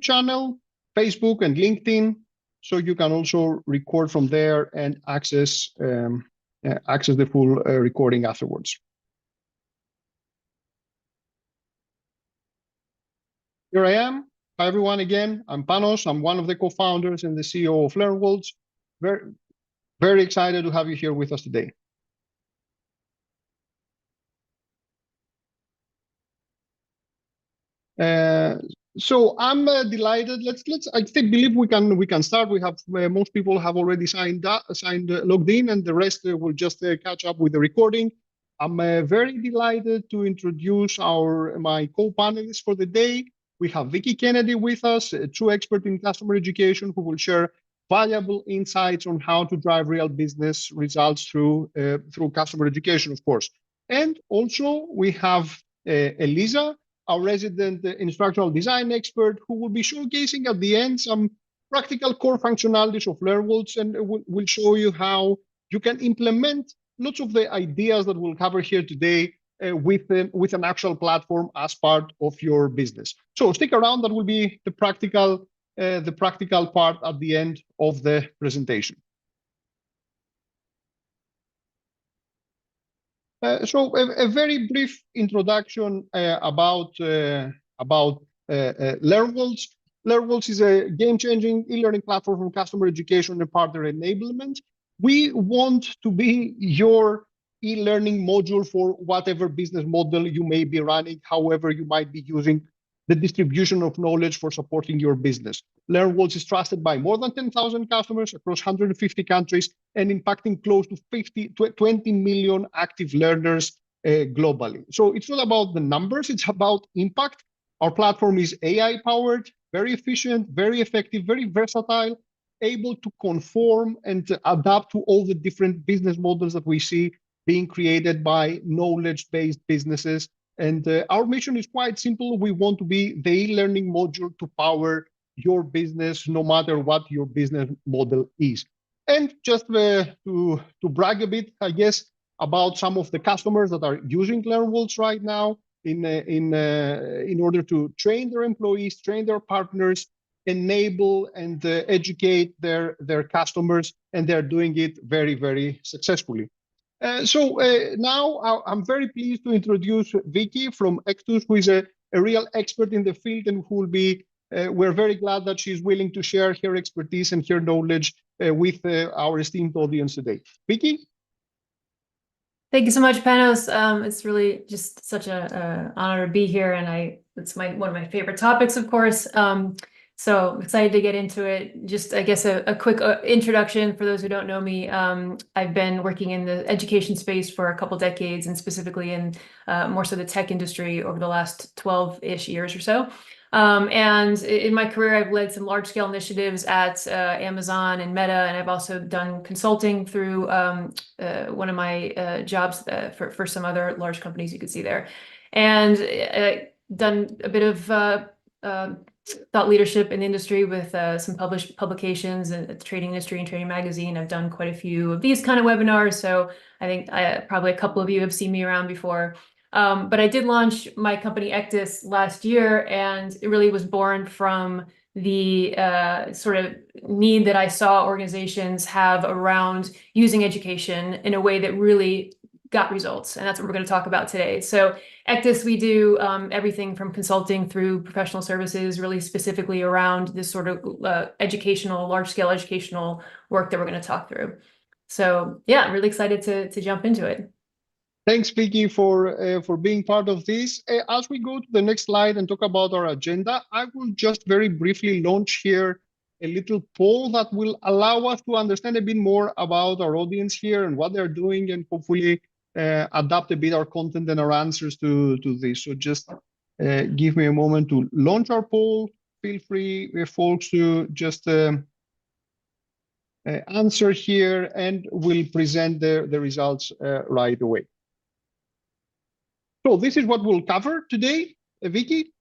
channel, Facebook and LinkedIn. So you can also record from there and access the full recording afterwards. Here I am. Hi, everyone. Again, I'm Panos. I'm one of the co-founders and the CEO of LearnWorlds. Very, very excited to have you here with us today. So I'm delighted. I believe we can start. We have most people have already logged in, and the rest will just catch up with the recording. I'm very delighted to introduce my co-panelists for the day. We have Vicki Kennedy with us, a true expert in customer education, who will share valuable insights on how to drive real business results through customer education, of course. And also we have Elisa, our resident instructional design expert, who will be showcasing at the end some practical core functionalities of LearnWorlds, and will show you how you can implement lots of the ideas that we'll cover here today with an actual platform as part of your business. So stick around. That will be the practical part at the end of the presentation. So a very brief introduction about LearnWorlds. LearnWorlds is a game-changing e-learning platform for customer education and partner enablement. We want to be your e-learning module for whatever business model you may be running, however you might be using the distribution of knowledge for supporting your business. LearnWorlds is trusted by more than 10,000 customers across 150 countries and impacting close to 20 million active learners globally. So it's not about the numbers, it's about impact. Our platform is AI-powered, very efficient, very effective, very versatile, able to conform and to adapt to all the different business models that we see being created by knowledge-based businesses. And our mission is quite simple. We want to be the e-learning module to power your business, no matter what your business model is. And just to brag a bit, I guess, about some of the customers that are using LearnWorlds right now in order to train their employees, train their partners, enable and educate their customers, and they're doing it very, very successfully. So now I'm very pleased to introduce Vicki from Ectus, who is a real expert in the field, and who will be, we're very glad that she's willing to share her expertise and her knowledge with our esteemed audience today. Vicki? Thank you so much, Panos. It's really just such an honor to be here, and it's one of my favorite topics, of course. So I'm excited to get into it. Just, I guess, a quick introduction for those who don't know me. I've been working in the education space for a couple decades, and specifically in more so the tech industry over the last 12-ish years or so. And in my career, I've led some large-scale initiatives at Amazon and Meta, and I've also done consulting through one of my jobs for some other large companies you could see there. And done a bit of thought leadership in the industry with some published publications in the trading industry and Trading Magazine. I've done quite a few of these kind of webinars, so I think probably a couple of you have seen me around before. But I did launch my company Ectus last year, and it really was born from the sort of need that I saw organizations have around using education in a way that really got results, and that's what we're going to talk about today. So Ectus, we do everything from consulting through professional services, really specifically around this sort of large-scale educational work that we're going to talk through. So yeah, I'm really excited to jump into it. Thanks, Vicki, for being part of this. As we go to the next slide and talk about our agenda, I will just very briefly launch here a little poll that will allow us to understand a bit more about our audience here and what they're doing, and hopefully adapt a bit our content and our answers to this. So just give me a moment to launch our poll. Feel free, folks, to just answer here, and we'll present the results right away. So this is what we'll cover today, Vicki.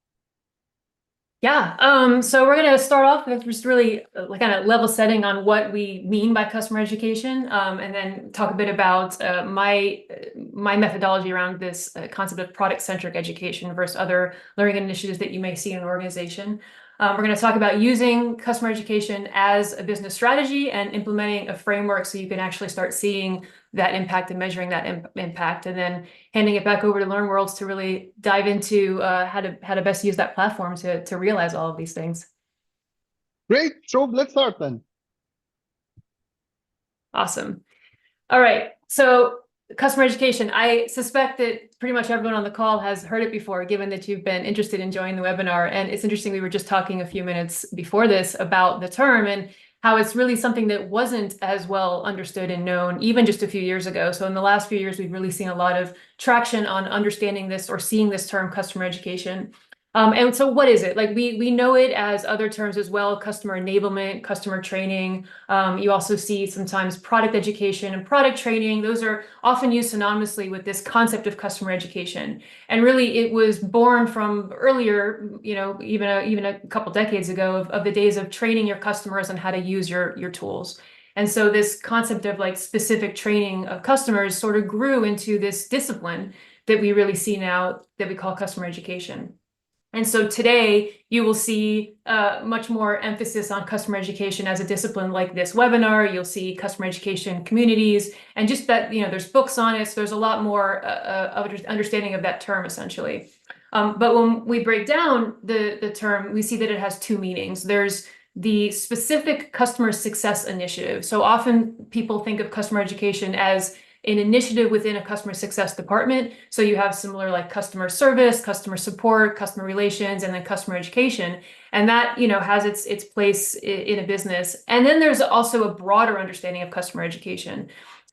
Yeah, so we're going to start off with just really kind of level setting on what we mean by customer education, and then talk a bit about my methodology around this concept of product-centric education versus other learning initiatives that you may see in an organization. We're going to talk about using customer education as a business strategy and implementing a framework so you can actually start seeing that impact and measuring that impact, and then handing it back over to LearnWorlds to really dive into how to best use that platform to realize all of these things. Great. So let's start then. Awesome. All right. So customer education, I suspect that pretty much everyone on the call has heard it before, given that you've been interested in joining the webinar. And it's interesting, we were just talking a few minutes before this about the term and how it's really something that wasn't as well understood and known even just a few years ago. So in the last few years, we've really seen a lot of traction on understanding this or seeing this term customer education. And so what is it? Like we know it as other terms as well, customer enablement, customer training. You also see sometimes product education and product training. Those are often used synonymously with this concept of customer education. And really it was born from earlier, even a couple decades ago of the days of training your customers on how to use your tools. And so this concept of like specific training of customers sort of grew into this discipline that we really see now that we call customer education. And so today you will see much more emphasis on customer education as a discipline like this webinar. You'll see customer education communities and just that, there's books on it. So there's a lot more understanding of that term essentially. But when we break down the term, we see that it has two meanings. There's the specific customer success initiative. So often people think of customer education as an initiative within a customer success department. So you have similar like customer service, customer support, customer relations, and then customer education. And that, has its place in a business. And then there's also a broader understanding of customer education.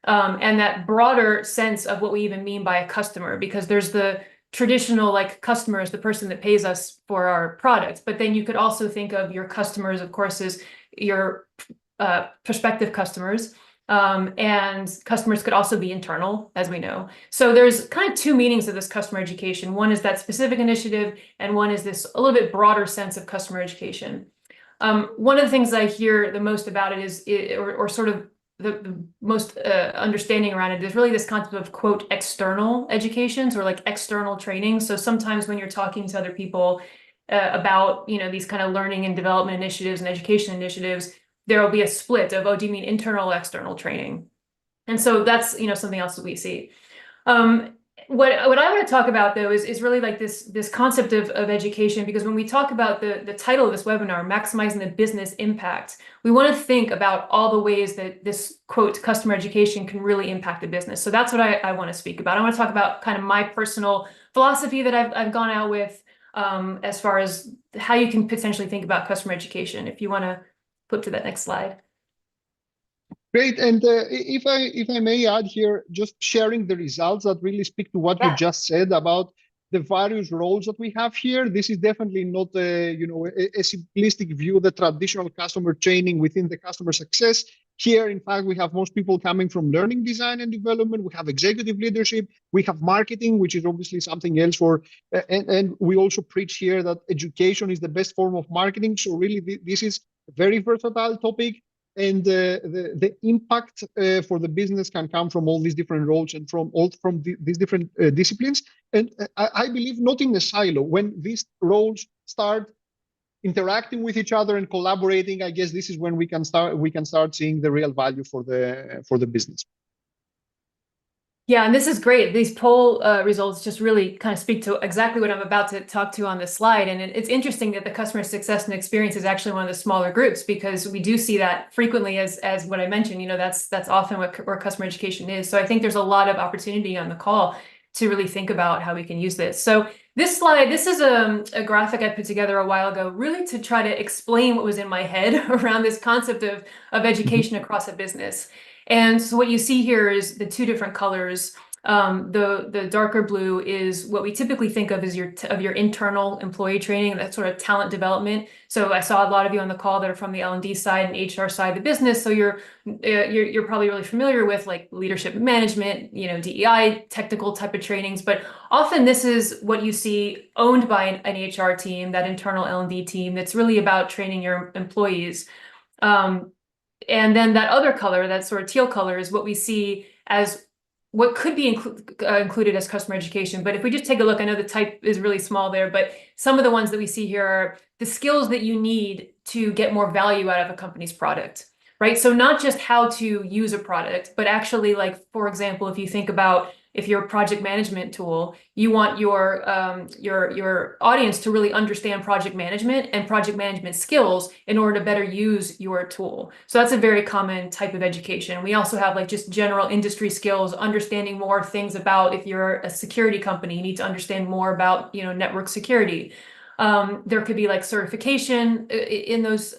And that broader sense of what we even mean by a customer, because there's the traditional like customers, the person that pays us for our products. But then you could also think of your customers, of course, as your prospective customers. And customers could also be internal, as we know. So there's kind of two meanings of this customer education. One is that specific initiative, and one is this a little bit broader sense of customer education. One of the things I hear the most about it or sort of the most understanding around it is really this concept of, quote, external educations or like external training. So sometimes when you're talking to other people about, these kind of learning and development initiatives and education initiatives, there will be a split of, oh, do you mean internal or external training? And so that's, something else that we see. What I want to talk about though is really like this concept of education, because when we talk about the title of this webinar, maximizing the business impact, we want to think about all the ways that this, quote, customer education can really impact the business. So that's what I want to speak about. I want to talk about kind of my personal philosophy that I've gone out with as far as how you can potentially think about customer education. If you want to flip to that next slide. Great. And if I may add here, just sharing the results that really speak to what you just said about the various roles that we have here. This is definitely not a simplistic view of the traditional customer training within the customer success. Here, in fact, we have most people coming from learning design and development. We have executive leadership. We have marketing, which is obviously something else for, and we also preach here that education is the best form of marketing. So really, this is a very versatile topic. And the impact for the business can come from all these different roles and from these different disciplines. And I believe not in a silo. When these roles start interacting with each other and collaborating, I guess this is when we can start seeing the real value for the business. Yeah, and this is great. These poll results just really kind of speak to exactly what I'm about to talk to on this slide. And it's interesting that the customer success and experience is actually one of the smaller groups, because we do see that frequently as what I mentioned, that's often where customer education is. So I think there's a lot of opportunity on the call to really think about how we can use this. So this slide, this is a graphic I put together a while ago, really to try to explain what was in my head around this concept of education across a business. And so what you see here is the two different colors. The darker blue is what we typically think of as your internal employee training, that sort of talent development. So I saw a lot of you on the call that are from the L&D side and HR side of the business. So you're probably really familiar with like leadership and management, DEI, technical type of trainings. But often this is what you see owned by an HR team, that internal L&D team that's really about training your employees. And then that other color, that sort of teal color, is what we see as what could be included as customer education. But if we just take a look, I know the type is really small there, but some of the ones that we see here are the skills that you need to get more value out of a company's product, right? So not just how to use a product, but actually, like, for example, if you think about if you're a project management tool, you want your audience to really understand project management and project management skills in order to better use your tool. So that's a very common type of education. We also have like just general industry skills, understanding more things about if you're a security company, you need to understand more about, you know, network security. There could be like certification in those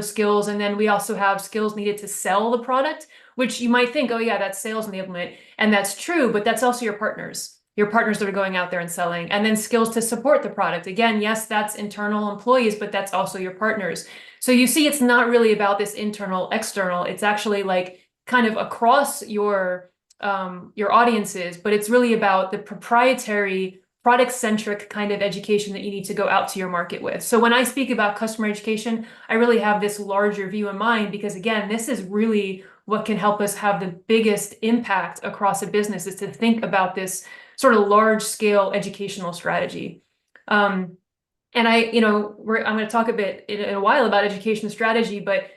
skills. And then we also have skills needed to sell the product, which you might think, oh yeah, that's sales enablement. And that's true, but that's also your partners that are going out there and selling. And then skills to support the product. Again, yes, that's internal employees, but that's also your partners. So you see, it's not really about this internal, external. It's actually like kind of across your audiences, but it's really about the proprietary product-centric kind of education that you need to go out to your market with. So when I speak about customer education, I really have this larger view in mind, because again, this is really what can help us have the biggest impact across a business, is to think about this sort of large scale educational strategy. And I'm going to talk a bit in a while about education strategy, but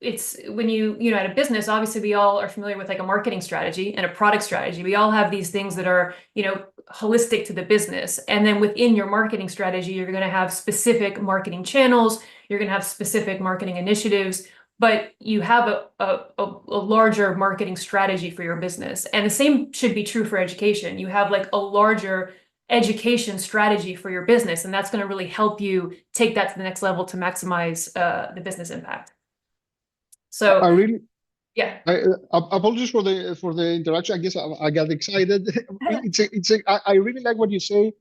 it's when you know, at a business, obviously we all are familiar with like a marketing strategy and a product strategy. We all have these things that are, you know, holistic to the business. And then within your marketing strategy, you're going to have specific marketing channels, you're going to have specific marketing initiatives, but you have a larger marketing strategy for your business. And the same should be true for education. You have like a larger education strategy for your business, and that's going to really help you take that to the next level to maximize the business impact. So yeah. Apologies for the interaction. I guess I got excited. I really like what you say.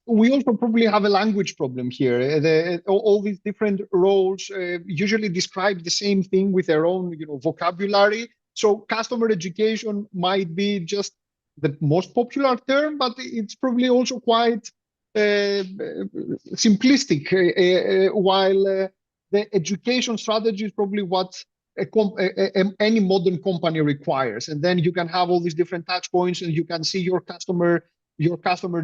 We also probably have a language problem here. All these different roles usually describe the same thing with their own, you know, vocabulary. So customer education might be just the most popular term, but it's probably also quite simplistic. While the education strategy is probably what any modern company requires. And then you can have all these different touch points, and you can see your customer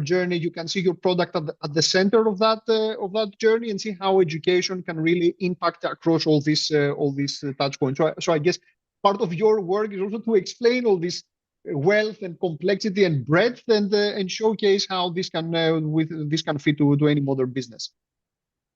journey. You can see your product at the center of that journey, and see how education can really impact across all these touch points. So I guess part of your work is also to explain all this wealth and complexity and breadth, and showcase how this can fit to any modern business.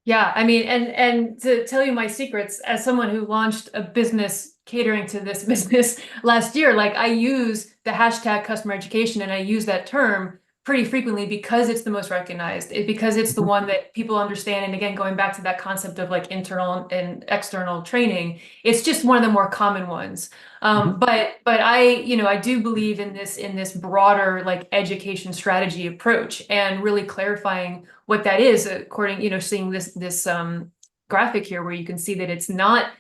Yeah, I mean, and to tell you my secrets, as someone who launched a business catering to this business last year, like I use the hashtag customer education, and I use that term pretty frequently because it's the most recognized, because it's the one that people understand. And again, going back to that concept of like internal and external training, it's just one of the more common ones. But I do believe in this broader like education strategy approach, and really clarifying what that is, according, you know, seeing this graphic here where you can see that it's not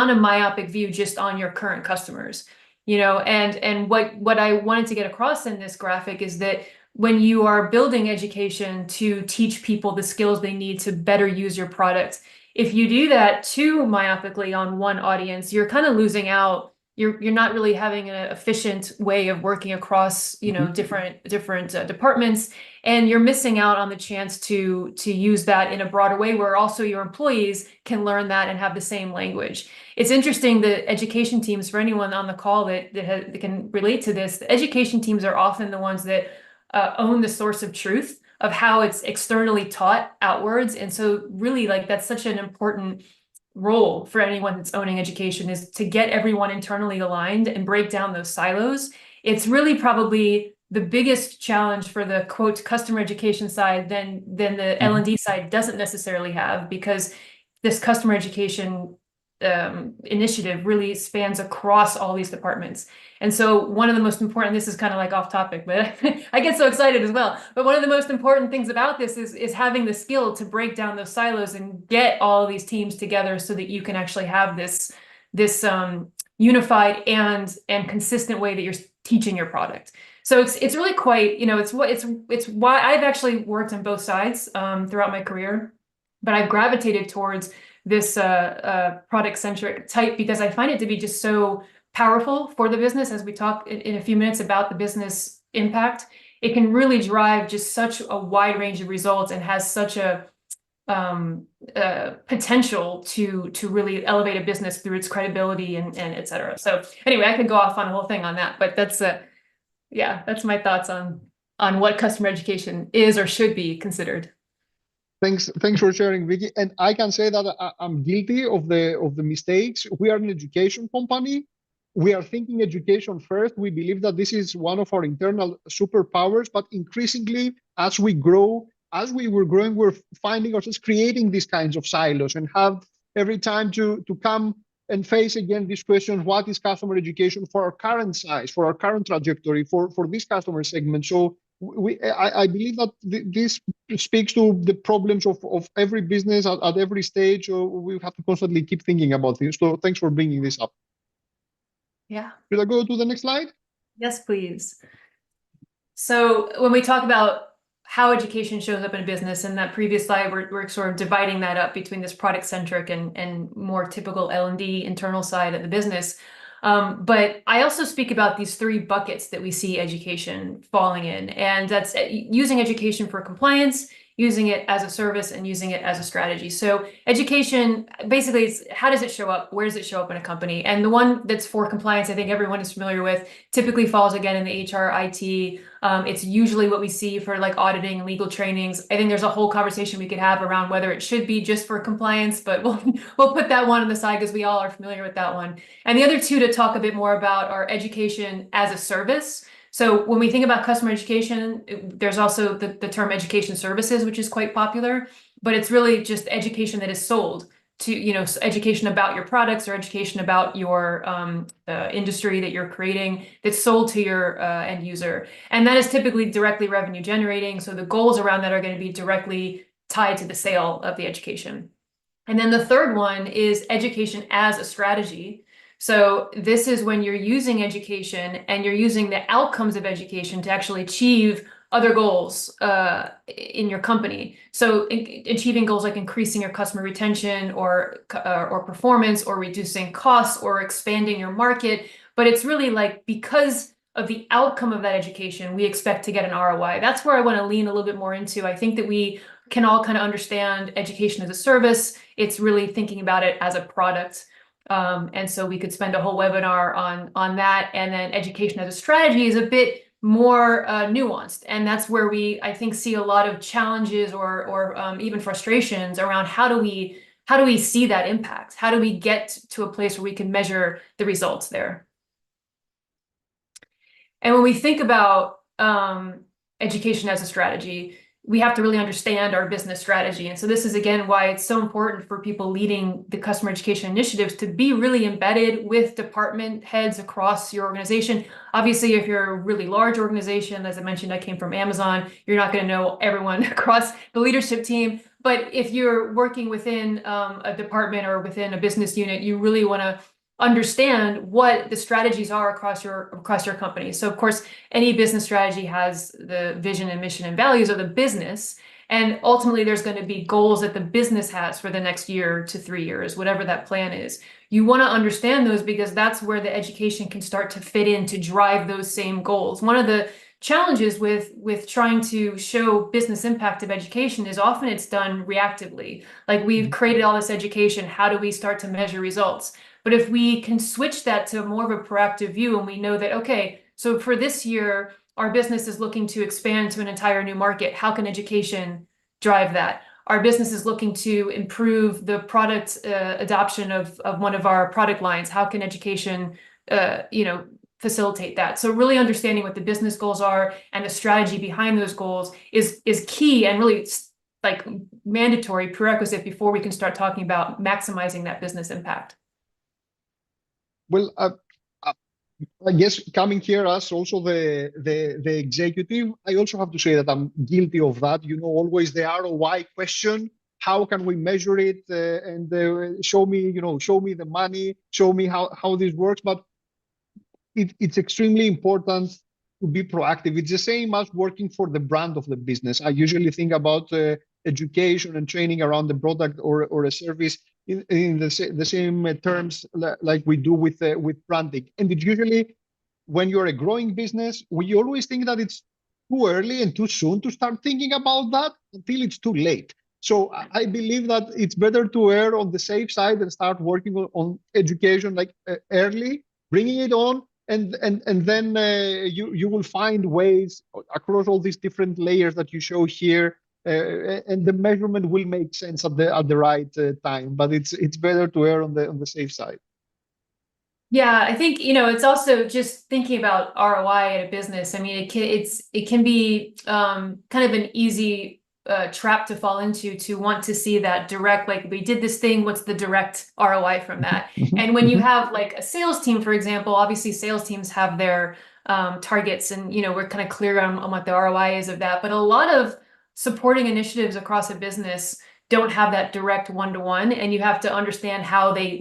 a myopic view just on your current customers, you know. And what I wanted to get across in this graphic is that when you are building education to teach people the skills they need to better use your product, if you do that too myopically on one audience, you're kind of losing out. You're not really having an efficient way of working across, you know, different departments, and you're missing out on the chance to use that in a broader way, where also your employees can learn that and have the same language. It's interesting that education teams, for anyone on the call that can relate to this, the education teams are often the ones that own the source of truth of how it's externally taught outwards. And so really, like, that's such an important role for anyone that's owning education, is to get everyone internally aligned and break down those silos. It's really probably the biggest challenge for the quote customer education side than the L&D side doesn't necessarily have, because this customer education initiative really spans across all these departments. And so one of the most important, this is kind of like off topic, but I get so excited as well. But one of the most important things about this is having the skill to break down those silos and get all of these teams together so that you can actually have this unified and consistent way that you're teaching your product. So it's really quite, you know, it's why I've actually worked on both sides throughout my career, but I've gravitated towards this product-centric type because I find it to be just so powerful for the business, as we talk in a few minutes about the business impact. It can really drive just such a wide range of results and has such a potential to really elevate a business through its credibility and et cetera. So anyway, I could go off on a whole thing on that, but that's that's my thoughts on what customer education is or should be considered. Thanks for sharing, Vicky. And I can say that I'm guilty of the mistakes. We are an education company. We are thinking education first. We believe that this is one of our internal superpowers, but increasingly, as we grow, as we were growing, we're finding ourselves creating these kinds of silos and have every time to come and face again this question: what is customer education for our current size, for our current trajectory, for this customer segment? So I believe that this speaks to the problems of every business at every stage. So we have to constantly keep thinking about this. So thanks for bringing this up. Yeah. Should I go to the next slide? Yes, please. So when we talk about how education shows up in a business, in that previous slide, we're sort of dividing that up between this product-centric and more typical L&D internal side of the business. But I also speak about these three buckets that we see education falling in, and that's using education for compliance, using it as a service, and using it as a strategy. So education, basically, is how does it show up? Where does it show up in a company? And the one that's for compliance, I think everyone is familiar with, typically falls again in the HR, IT. It's usually what we see for like auditing and legal trainings. I think there's a whole conversation we could have around whether it should be just for compliance, but we'll put that one on the side because we all are familiar with that one. And the other two to talk a bit more about are education as a service. So when we think about customer education, there's also the term education services, which is quite popular, but it's really just education that is sold to, education about your products or education about your industry that you're creating that's sold to your end user. And that is typically directly revenue generating. So the goals around that are going to be directly tied to the sale of the education. And then the third one is education as a strategy. So this is when you're using education and you're using the outcomes of education to actually achieve other goals in your company. So achieving goals like increasing your customer retention or performance, or reducing costs, or expanding your market. But it's really like, because of the outcome of that education, we expect to get an ROI. That's where I want to lean a little bit more into. I think that we can all kind of understand education as a service. It's really thinking about it as a product. And so we could spend a whole webinar on that. And then education as a strategy is a bit more nuanced. And that's where we, I think, see a lot of challenges or even frustrations around how do we see that impact? How do we get to a place where we can measure the results there? And when we think about education as a strategy, we have to really understand our business strategy. And so this is, again, why it's so important for people leading the customer education initiatives to be really embedded with department heads across your organization. Obviously, if you're a really large organization, as I mentioned, I came from Amazon, you're not going to know everyone across the leadership team. But if you're working within a department or within a business unit, you really want to understand what the strategies are across your company. So of course, any business strategy has the vision and mission and values of the business. And ultimately, there's going to be goals that the business has for the next year to 3 years, whatever that plan is. You want to understand those because that's where the education can start to fit in to drive those same goals. One of the challenges with trying to show business impact of education is often it's done reactively. Like, we've created all this education, how do we start to measure results? But if we can switch that to more of a proactive view, and we know that, okay, so for this year, our business is looking to expand to an entire new market. How can education drive that? Our business is looking to improve the product adoption of one of our product lines. How can education, facilitate that? So really understanding what the business goals are and the strategy behind those goals is key and really like mandatory prerequisite before we can start talking about maximizing that business impact. Well, I guess coming here as also the executive, I also have to say that I'm guilty of that. Always the ROI question. How can we measure it and show me the money, show me how this works? But it's extremely important to be proactive. It's the same as working for the brand of the business. I usually think about education and training around the product or a service in the same terms like we do with branding. And it's usually when you're a growing business, we always think that it's too early and too soon to start thinking about that until it's too late. So I believe that it's better to err on the safe side and start working on education like early, bringing it on, and then you will find ways across all these different layers that you show here, and the measurement will make sense at the right time. But it's better to err on the safe side. Yeah, I think, it's also just thinking about ROI at a business. I mean, it can be kind of an easy trap to fall into, to want to see that direct, like, we did this thing, what's the direct ROI from that? And when you have like a sales team, for example, obviously sales teams have their targets, and we're kind of clear on what the ROI is of that. But a lot of supporting initiatives across a business don't have that direct one-to-one, and you have to understand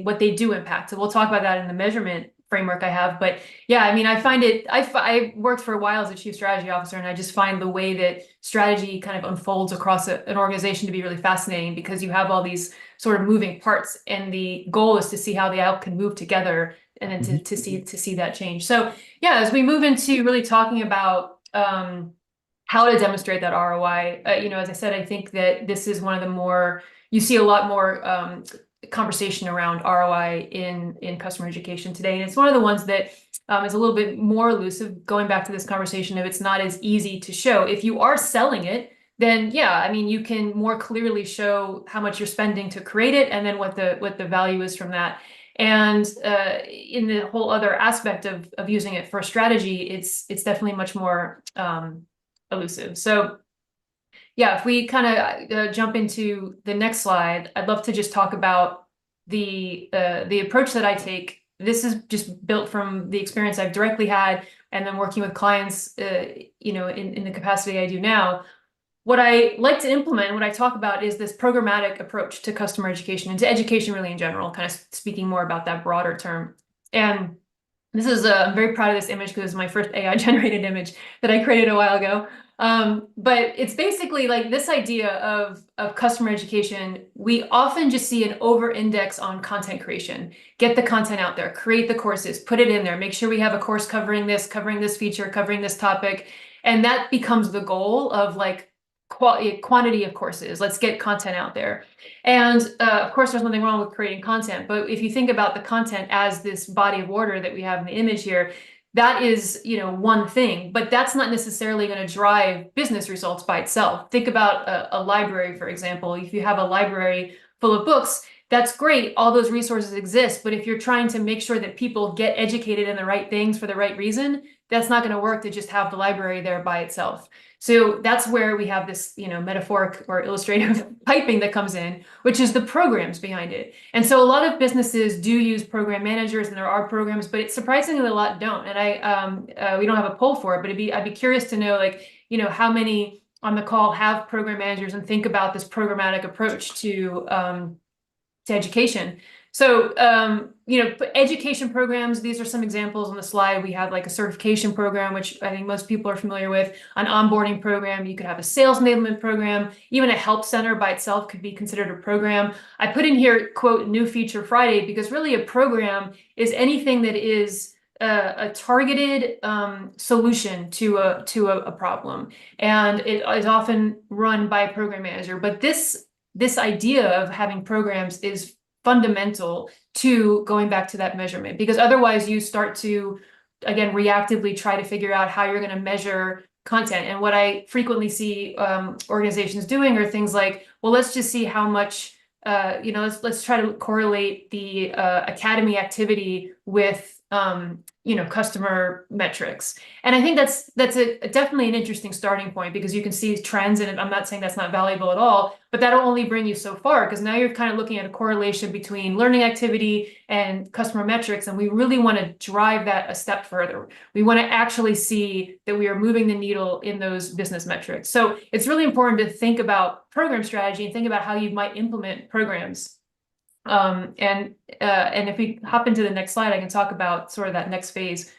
what they do impact. So we'll talk about that in the measurement framework I have. But yeah, I mean, I worked for a while as a chief strategy officer, and I just find the way that strategy kind of unfolds across an organization to be really fascinating, because you have all these sort of moving parts, and the goal is to see how they all can move together, and then to see that change. So yeah, as we move into really talking about how to demonstrate that ROI. As I said, I think that this is one of the more, you see a lot more conversation around ROI in customer education today. And it's one of the ones that is a little bit more elusive, going back to this conversation of it's not as easy to show. If you are selling it, then yeah, I mean, you can more clearly show how much you're spending to create it, and then what the value is from that. And in the whole other aspect of using it for strategy, it's definitely much more elusive. So yeah, if we kind of jump into the next slide, I'd love to just talk about the approach that I take. This is just built from the experience I've directly had, and then working with clients, in the capacity I do now. What I like to implement, what I talk about, is this programmatic approach to customer education, and to education really in general, kind of speaking more about that broader term. And this is, I'm very proud of this image because it's my first AI generated image that I created a while ago. But it's basically like this idea of customer education. We often just see an over index on content creation. Get the content out there, create the courses, put it in there, make sure we have a course covering this feature, covering this topic. And that becomes the goal of like quantity of courses. Let's get content out there. And of course, there's nothing wrong with creating content. But if you think about the content as this body of water that we have in the image here, that is, one thing, but that's not necessarily going to drive business results by itself. Think about a library, for example. If you have a library full of books, that's great. All those resources exist. But if you're trying to make sure that people get educated in the right things for the right reason, that's not going to work to just have the library there by itself. So that's where we have this, metaphoric or illustrative piping that comes in, which is the programs behind it. And so a lot of businesses do use program managers, and there are programs, but it's surprisingly a lot don't. And we don't have a poll for it, but I'd be curious to know, like, how many on the call have program managers and think about this programmatic approach to education. So, education programs, these are some examples on the slide. We have like a certification program, which I think most people are familiar with, an onboarding program. You could have a sales enablement program. Even a help center by itself could be considered a program. I put in here, quote, new feature Friday, because really a program is anything that is a targeted solution to a problem. And it is often run by a program manager. But this idea of having programs is fundamental to going back to that measurement, because otherwise you start to, again, reactively try to figure out how you're going to measure content. And what I frequently see organizations doing are things like, well, let's just see how much, let's try to correlate the academy activity with customer metrics. And I think that's definitely an interesting starting point, because you can see trends, and I'm not saying that's not valuable at all, but that'll only bring you so far, because now you're kind of looking at a correlation between learning activity and customer metrics, and we really want to drive that a step further. We want to actually see that we are moving the needle in those business metrics. So it's really important to think about program strategy and think about how you might implement programs. And if we hop into the next slide, I can talk about sort of that next phase.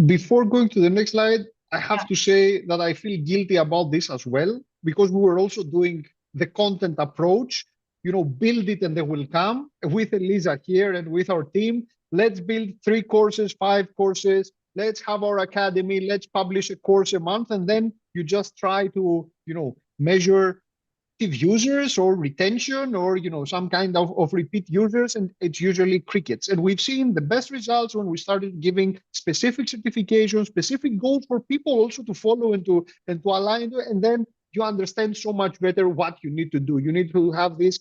Before going to the next slide, I have to say that I feel guilty about this as well, because we were also doing the content approach. build it and they will come. With Elisa here and with our team, let's build 3 courses, 5 courses. Let's have our academy. Let's publish a course a month, and then you just try to measure users or retention or some kind of repeat users, and it's usually crickets. And we've seen the best results when we started giving specific certifications, specific goals for people also to follow and to align to, and then you understand so much better what you need to do. You need to have these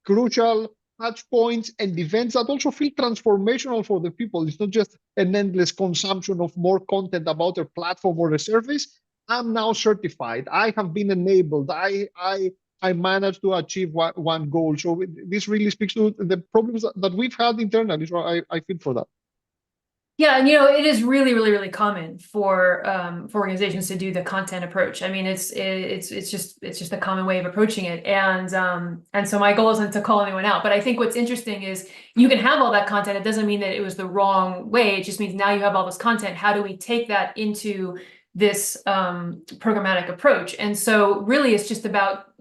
crucial touch points and events that also feel transformational for the people. It's not just an endless consumption of more content about a platform or a service. I'm now certified. I have been enabled. I managed to achieve one goal. So this really speaks to the problems that we've had internally. So I feel for that. Yeah, and it is really, really, really common for organizations to do the content approach. I mean, it's just a common way of approaching it, and so my goal isn't to call anyone out. But I think what's interesting is you can have all that content. It doesn't mean that it was the wrong way. It just means now you have all this content. How do we take that into this programmatic approach? And so really, it's just about.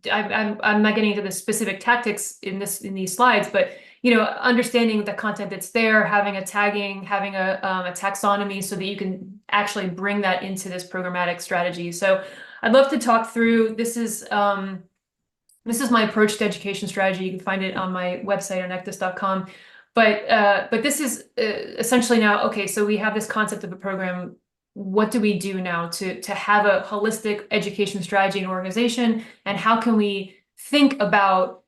I'm not getting into the specific tactics in these slides, but understanding the content that's there, having a tagging, having a taxonomy so that you can actually bring that into this programmatic strategy. So I'd love to talk through, this is my approach to education strategy. You can find it on my website on ectus.com. But this is essentially now, okay, so we have this concept of a program. What do we do now to have a holistic education strategy and organization? And how can we think about,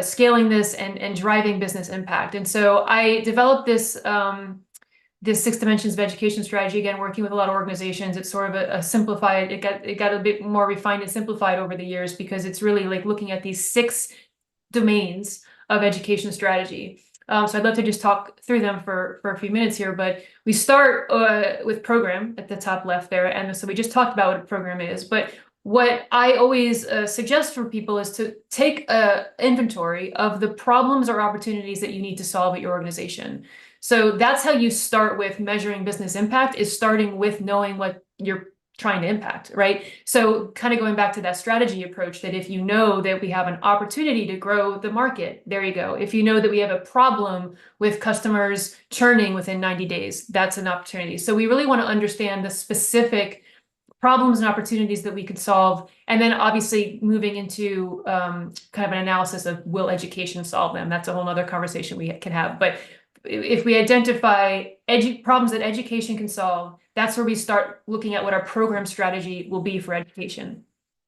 scaling this and driving business impact? And so I developed this 6 dimensions of education strategy, again, working with a lot of organizations. It's sort of a simplified, it got a bit more refined and simplified over the years, because it's really like looking at these 6 domains of education strategy. So I'd love to just talk through them for a few minutes here, but we start with program at the top left there. And so we just talked about what a program is, but what I always suggest for people is to take an inventory of the problems or opportunities that you need to solve at your organization. So that's how you start with measuring business impact, is starting with knowing what you're trying to impact, right? So kind of going back to that strategy approach, that if you know that we have an opportunity to grow the market, there you go. If you know that we have a problem with customers churning within 90 days, that's an opportunity. So we really want to understand the specific problems and opportunities that we could solve, and then obviously moving into kind of an analysis of, will education solve them? That's a whole other conversation we can have. But if we identify problems that education can solve, that's where we start looking at what our program strategy will be for education.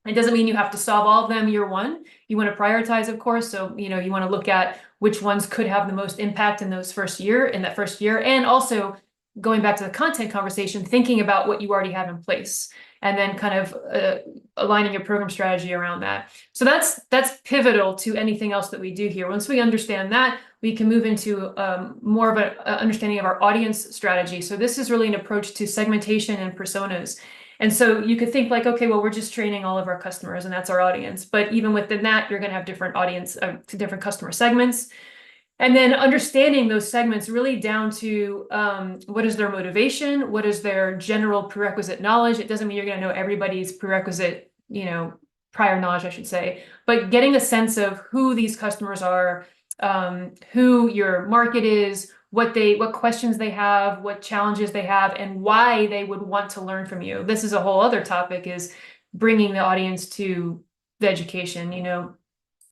It doesn't mean you have to solve all of them year one. You want to prioritize, of course. So, you want to look at which ones could have the most impact in that first year. And also going back to the content conversation, thinking about what you already have in place, and then kind of aligning your program strategy around that. So that's pivotal to anything else that we do here. Once we understand that, we can move into more of an understanding of our audience strategy. So this is really an approach to segmentation and personas. And so you could think like, okay, well, we're just training all of our customers and that's our audience. But even within that, you're going to have different audience, different customer segments. And then understanding those segments really down to what is their motivation, what is their general prerequisite knowledge. It doesn't mean you're going to know everybody's prerequisite, prior knowledge, I should say, but getting a sense of who these customers are, who your market is, what questions they have, what challenges they have, and why they would want to learn from you. This is a whole other topic, is bringing the audience to the education.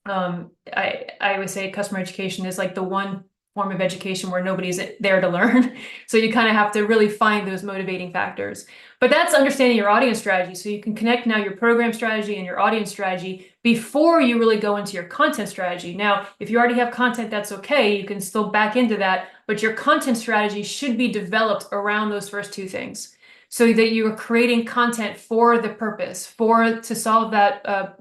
I would say customer education is like the one form of education where nobody's there to learn. So you kind of have to really find those motivating factors. But that's understanding your audience strategy. So you can connect now your program strategy and your audience strategy before you really go into your content strategy. Now, if you already have content, that's okay. You can still back into that, but your content strategy should be developed around those first 2 things, so that you are creating content for the purpose, to solve that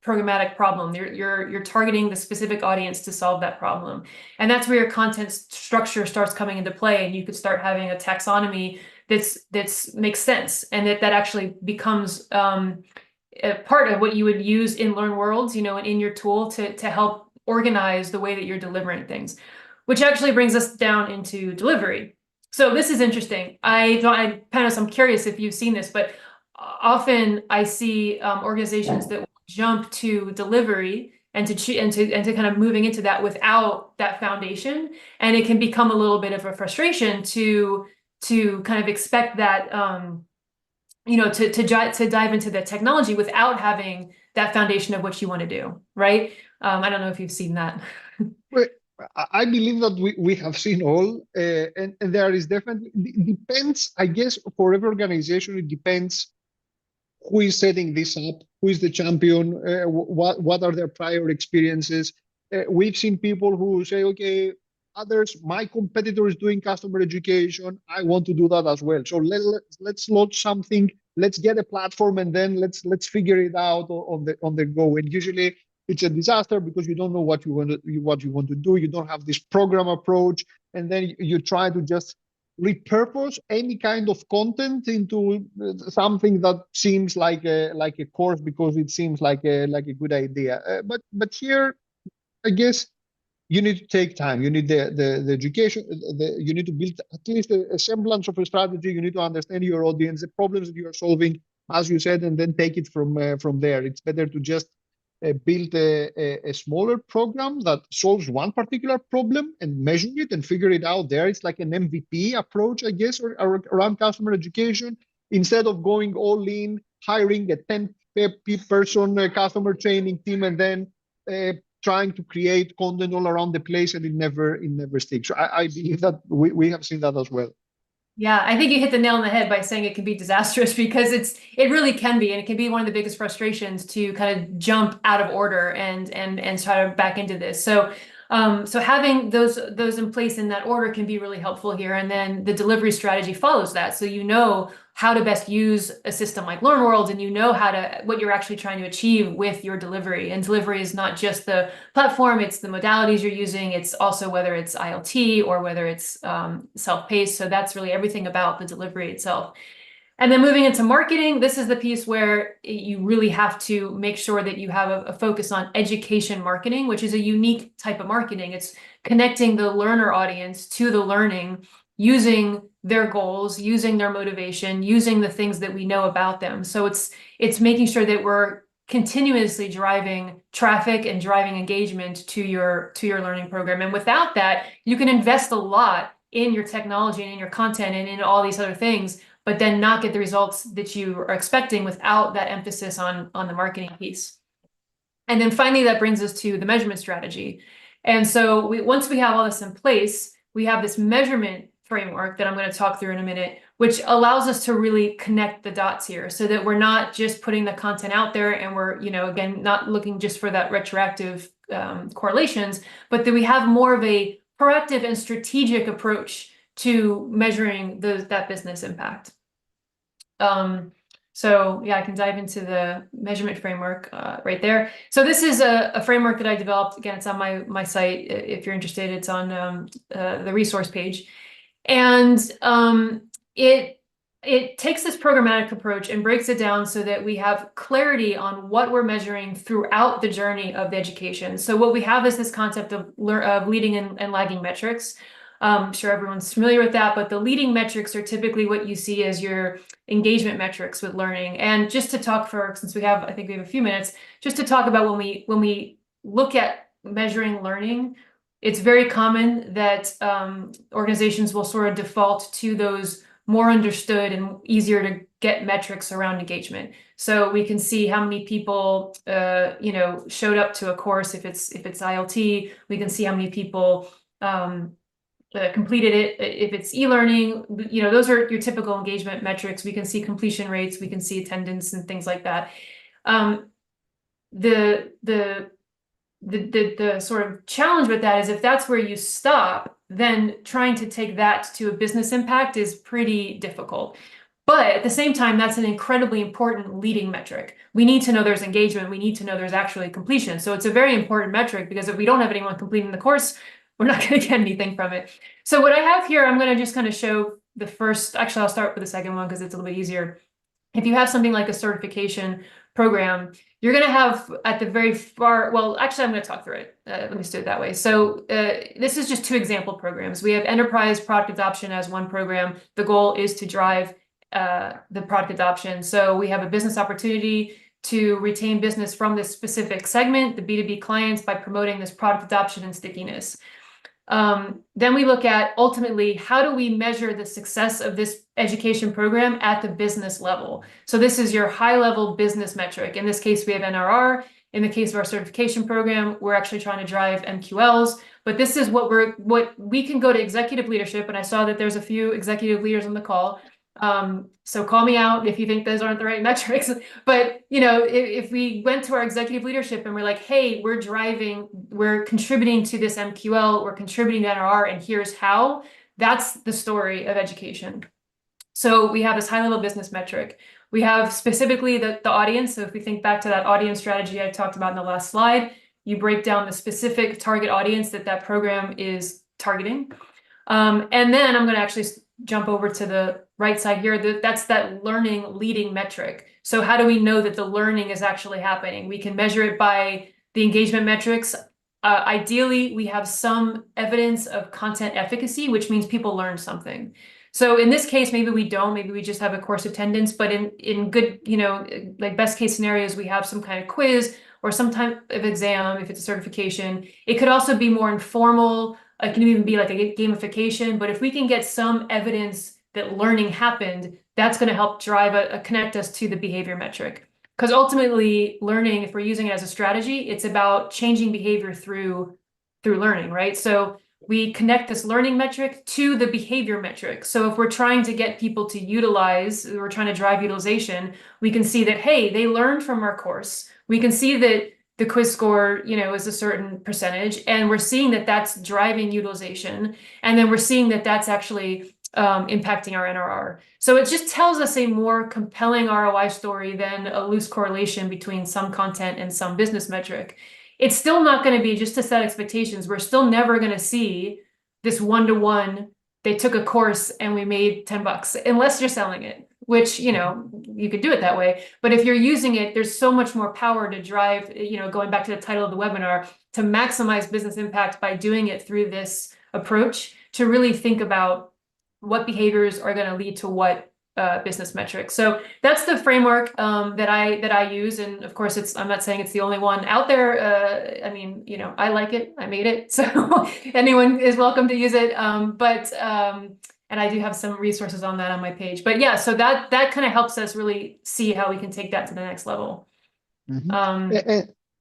programmatic problem. You're targeting the specific audience to solve that problem. And that's where your content structure starts coming into play, and you could start having a taxonomy that's makes sense, and that actually becomes a part of what you would use in Learn Worlds, in your tool to help organize the way that you're delivering things, which actually brings us down into delivery. So this is interesting. Panos, I'm curious if you've seen this, but often I see organizations that jump to delivery and to kind of moving into that without that foundation, and it can become a little bit of a frustration to kind of expect that to dive into the technology without having that foundation of what you want to do, right? I don't know if you've seen that. Well, I believe that we have seen all, and there is definitely, it depends, I guess, for every organization, it depends who is setting this up, who is the champion, what are their prior experiences. We've seen people who say, okay, others, my competitor is doing customer education, I want to do that as well. So let's launch something, let's get a platform, and then let's figure it out on the go. And usually it's a disaster because you don't know what you want to do. You don't have this program approach, and then you try to just repurpose any kind of content into something that seems like a course because it seems like a good idea. But here, I guess you need to take time. You need the education. You need to build at least a semblance of a strategy. You need to understand your audience, the problems that you are solving, as you said, and then take it from there. It's better to just build a smaller program that solves one particular problem and measure it and figure it out there. It's like an MVP approach, I guess, around customer education, instead of going all in, hiring a 10-person customer training team and then trying to create content all around the place, and it never sticks. So I believe that we have seen that as well. Yeah, I think you hit the nail on the head by saying it can be disastrous, because it really can be, and it can be one of the biggest frustrations to kind of jump out of order and try to back into this. So so having those in place in that order can be really helpful here, and then the delivery strategy follows that. So you know how to best use a system like LearnWorld, and you know what you're actually trying to achieve with your delivery. And delivery is not just the platform, it's the modalities you're using. It's also whether it's ILT or whether it's self-paced. So that's really everything about the delivery itself. And then moving into marketing, this is the piece where you really have to make sure that you have a focus on education marketing, which is a unique type of marketing. It's connecting the learner audience to the learning, using their goals, using their motivation, using the things that we know about them. So it's making sure that we're continuously driving traffic and driving engagement to your learning program. And without that, you can invest a lot in your technology and in your content and in all these other things, but then not get the results that you are expecting without that emphasis on the marketing piece. And then finally, that brings us to the measurement strategy. And so once we have all this in place, we have this measurement framework that I'm going to talk through in a minute, which allows us to really connect the dots here, so that we're not just putting the content out there and we're, again, not looking just for that retroactive correlations, but that we have more of a proactive and strategic approach to measuring that business impact. So yeah, I can dive into the measurement framework right there. So this is a framework that I developed. Again, it's on my site. If you're interested, it's on the resource page. And it takes this programmatic approach and breaks it down so that we have clarity on what we're measuring throughout the journey of the education. So what we have is this concept of leading and lagging metrics. I'm sure everyone's familiar with that, but the leading metrics are typically what you see as your engagement metrics with learning. And just to talk since I think we have a few minutes, just to talk about when we look at measuring learning, it's very common that organizations will sort of default to those more understood and easier to get metrics around engagement. So we can see how many people showed up to a course if it's ILT. We can see how many people completed it if it's e-learning. Those are your typical engagement metrics. We can see completion rates, we can see attendance and things like that. The sort of challenge with that is if that's where you stop, then trying to take that to a business impact is pretty difficult. But at the same time, that's an incredibly important leading metric. We need to know there's engagement. We need to know there's actually completion. So it's a very important metric, because if we don't have anyone completing the course, we're not going to get anything from it. So what I have here, I'm going to just kind of show the first. Actually, I'll start with the second one because it's a little bit easier. If you have something like a certification program, you're going to have at the very well, actually, I'm going to talk through it. Let me just do it that way. So this is just two example programs. We have enterprise product adoption as one program. The goal is to drive the product adoption. So we have a business opportunity to retain business from this specific segment, the B2B clients, by promoting this product adoption and stickiness. Then we look at ultimately, how do we measure the success of this education program at the business level? So this is your high level business metric. In this case, we have NRR. In the case of our certification program, we're actually trying to drive MQLs, but this is what we can go to executive leadership. And I saw that there's a few executive leaders on the call. So call me out if you think those aren't the right metrics. But, you know, if we went to our executive leadership and we're like, hey, we're contributing to this MQL, we're contributing to NRR, and here's how, that's the story of education. So we have this high level business metric. We have specifically the audience. So if we think back to that audience strategy I talked about in the last slide, you break down the specific target audience that program is targeting. And then I'm going to actually jump over to the right side here. That's that learning leading metric. So how do we know that the learning is actually happening? We can measure it by the engagement metrics. Ideally, we have some evidence of content efficacy, which means people learn something. So in this case, maybe we don't, maybe we just have a course attendance, but in good, you know, like best case scenarios, we have some kind of quiz or some type of exam if it's a certification. It could also be more informal. It can even be like a gamification. But if we can get some evidence that learning happened, that's going to help drive connect us to the behavior metric. Because ultimately, learning, if we're using it as a strategy, it's about changing behavior through learning, right? So we connect this learning metric to the behavior metric. So if we're trying to get people to utilize, we're trying to drive utilization, we can see that, hey, they learned from our course. We can see that the quiz score, you know, is a certain percentage, and we're seeing that that's driving utilization. And then we're seeing that that's actually impacting our NRR. So it just tells us a more compelling ROI story than a loose correlation between some content and some business metric. It's still not going to be, just to set expectations, we're still never going to see this one-to-one, they took a course and we made $10 unless you're selling it, which, you know, you could do it that way. But if you're using it, there's so much more power to drive, you know, going back to the title of the webinar, to maximize business impact by doing it through this approach, to really think about what behaviors are going to lead to what business metrics. So that's the framework that I use, and of course, I'm not saying it's the only one out there. I mean, you know, I like it. I made it, so anyone is welcome to use it. And I do have some resources on that on my page. But yeah, so that kind of helps us really see how we can take that to the next level. And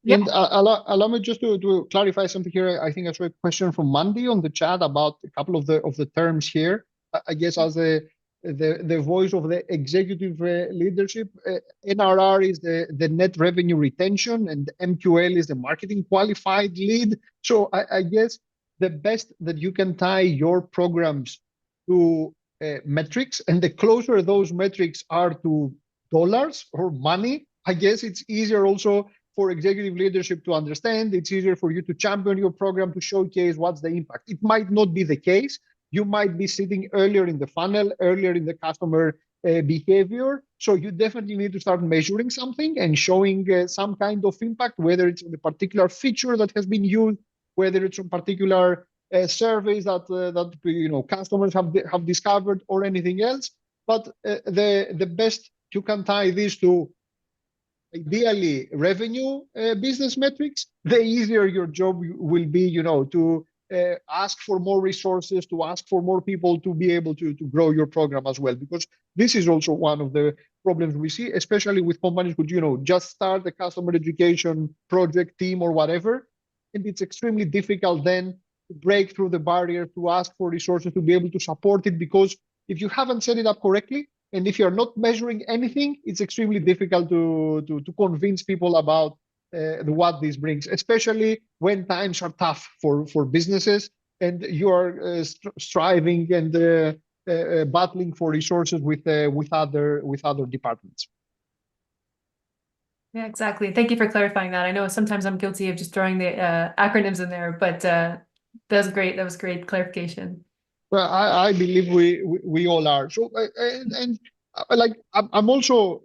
allow me just to clarify something here. I think I saw a question from Mandy on the chat about a couple of the terms here. I guess as the voice of the executive leadership, NRR is the net revenue retention, and MQL is the marketing qualified lead. So I guess the best that you can tie your programs to metrics, and the closer those metrics are to dollars or money, I guess it's easier also for executive leadership to understand. It's easier for you to champion your program, to showcase what's the impact. It might not be the case. You might be sitting earlier in the funnel, earlier in the customer behavior. So you definitely need to start measuring something and showing some kind of impact, whether it's on the particular feature that has been used, whether it's on particular surveys that you know customers have discovered, or anything else. But the best you can tie this to, ideally, revenue business metrics, the easier your job will be, you know, to ask for more resources, to ask for more people to be able to grow your program as well. Because this is also one of the problems we see, especially with companies who, you know, just start a customer education project team or whatever. And it's extremely difficult then to break through the barrier, to ask for resources, to be able to support it. Because if you haven't set it up correctly, and if you're not measuring anything, it's extremely difficult to convince people about what this brings, especially when times are tough for businesses and you are striving and battling for resources with other departments. Yeah, exactly. Thank you for clarifying that. I know sometimes I'm guilty of just throwing the acronyms in there, but that was great. That was great clarification. Well, I believe we all are. So and like I'm also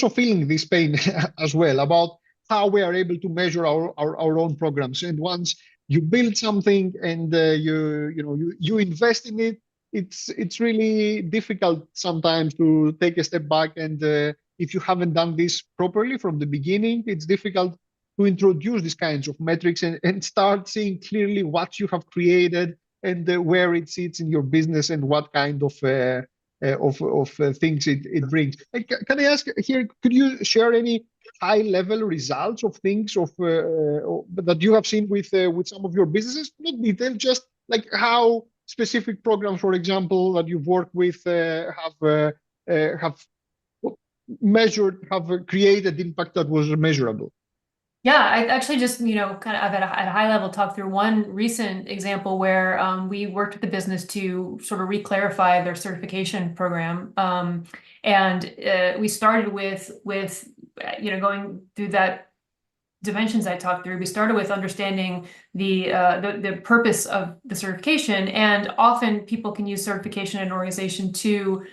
feeling this pain as well about how we are able to measure our own programs. And once you build something and you invest in it, it's really difficult sometimes to take a step back and if you haven't done this properly from the beginning, it's difficult to introduce these kinds of metrics and start seeing clearly what you have created and where it sits in your business and what kind of things it brings. Can I ask here, could you share any high-level results of things that you have seen with some of your businesses? Not detailed, just like how specific programs, for example, that you've worked with have measured, have created impact that was measurable. Yeah, I actually just, kind of at a high level talk through one recent example where we worked with the business to sort of re-clarify their certification program. And we started with going through that dimensions I talked through. We started with understanding the purpose of the certification, and often people can use certification in an organization to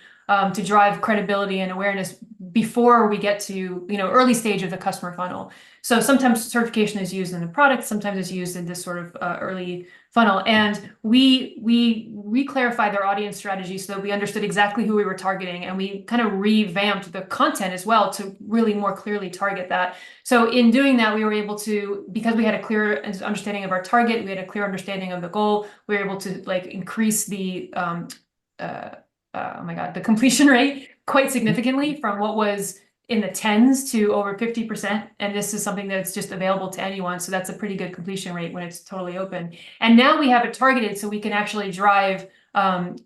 drive credibility and awareness before we get to early stage of the customer funnel. So sometimes certification is used in the product, sometimes it's used in this sort of early funnel. And we clarified their audience strategy so that we understood exactly who we were targeting, and we kind of revamped the content as well to really more clearly target that. So in doing that, we were able to, because we had a clear understanding of our target, we had a clear understanding of the goal, we were able to increase the the completion rate quite significantly from what was in the 10s to over 50%. And this is something that's just available to anyone. So that's a pretty good completion rate when it's totally open. And now we have it targeted so we can actually drive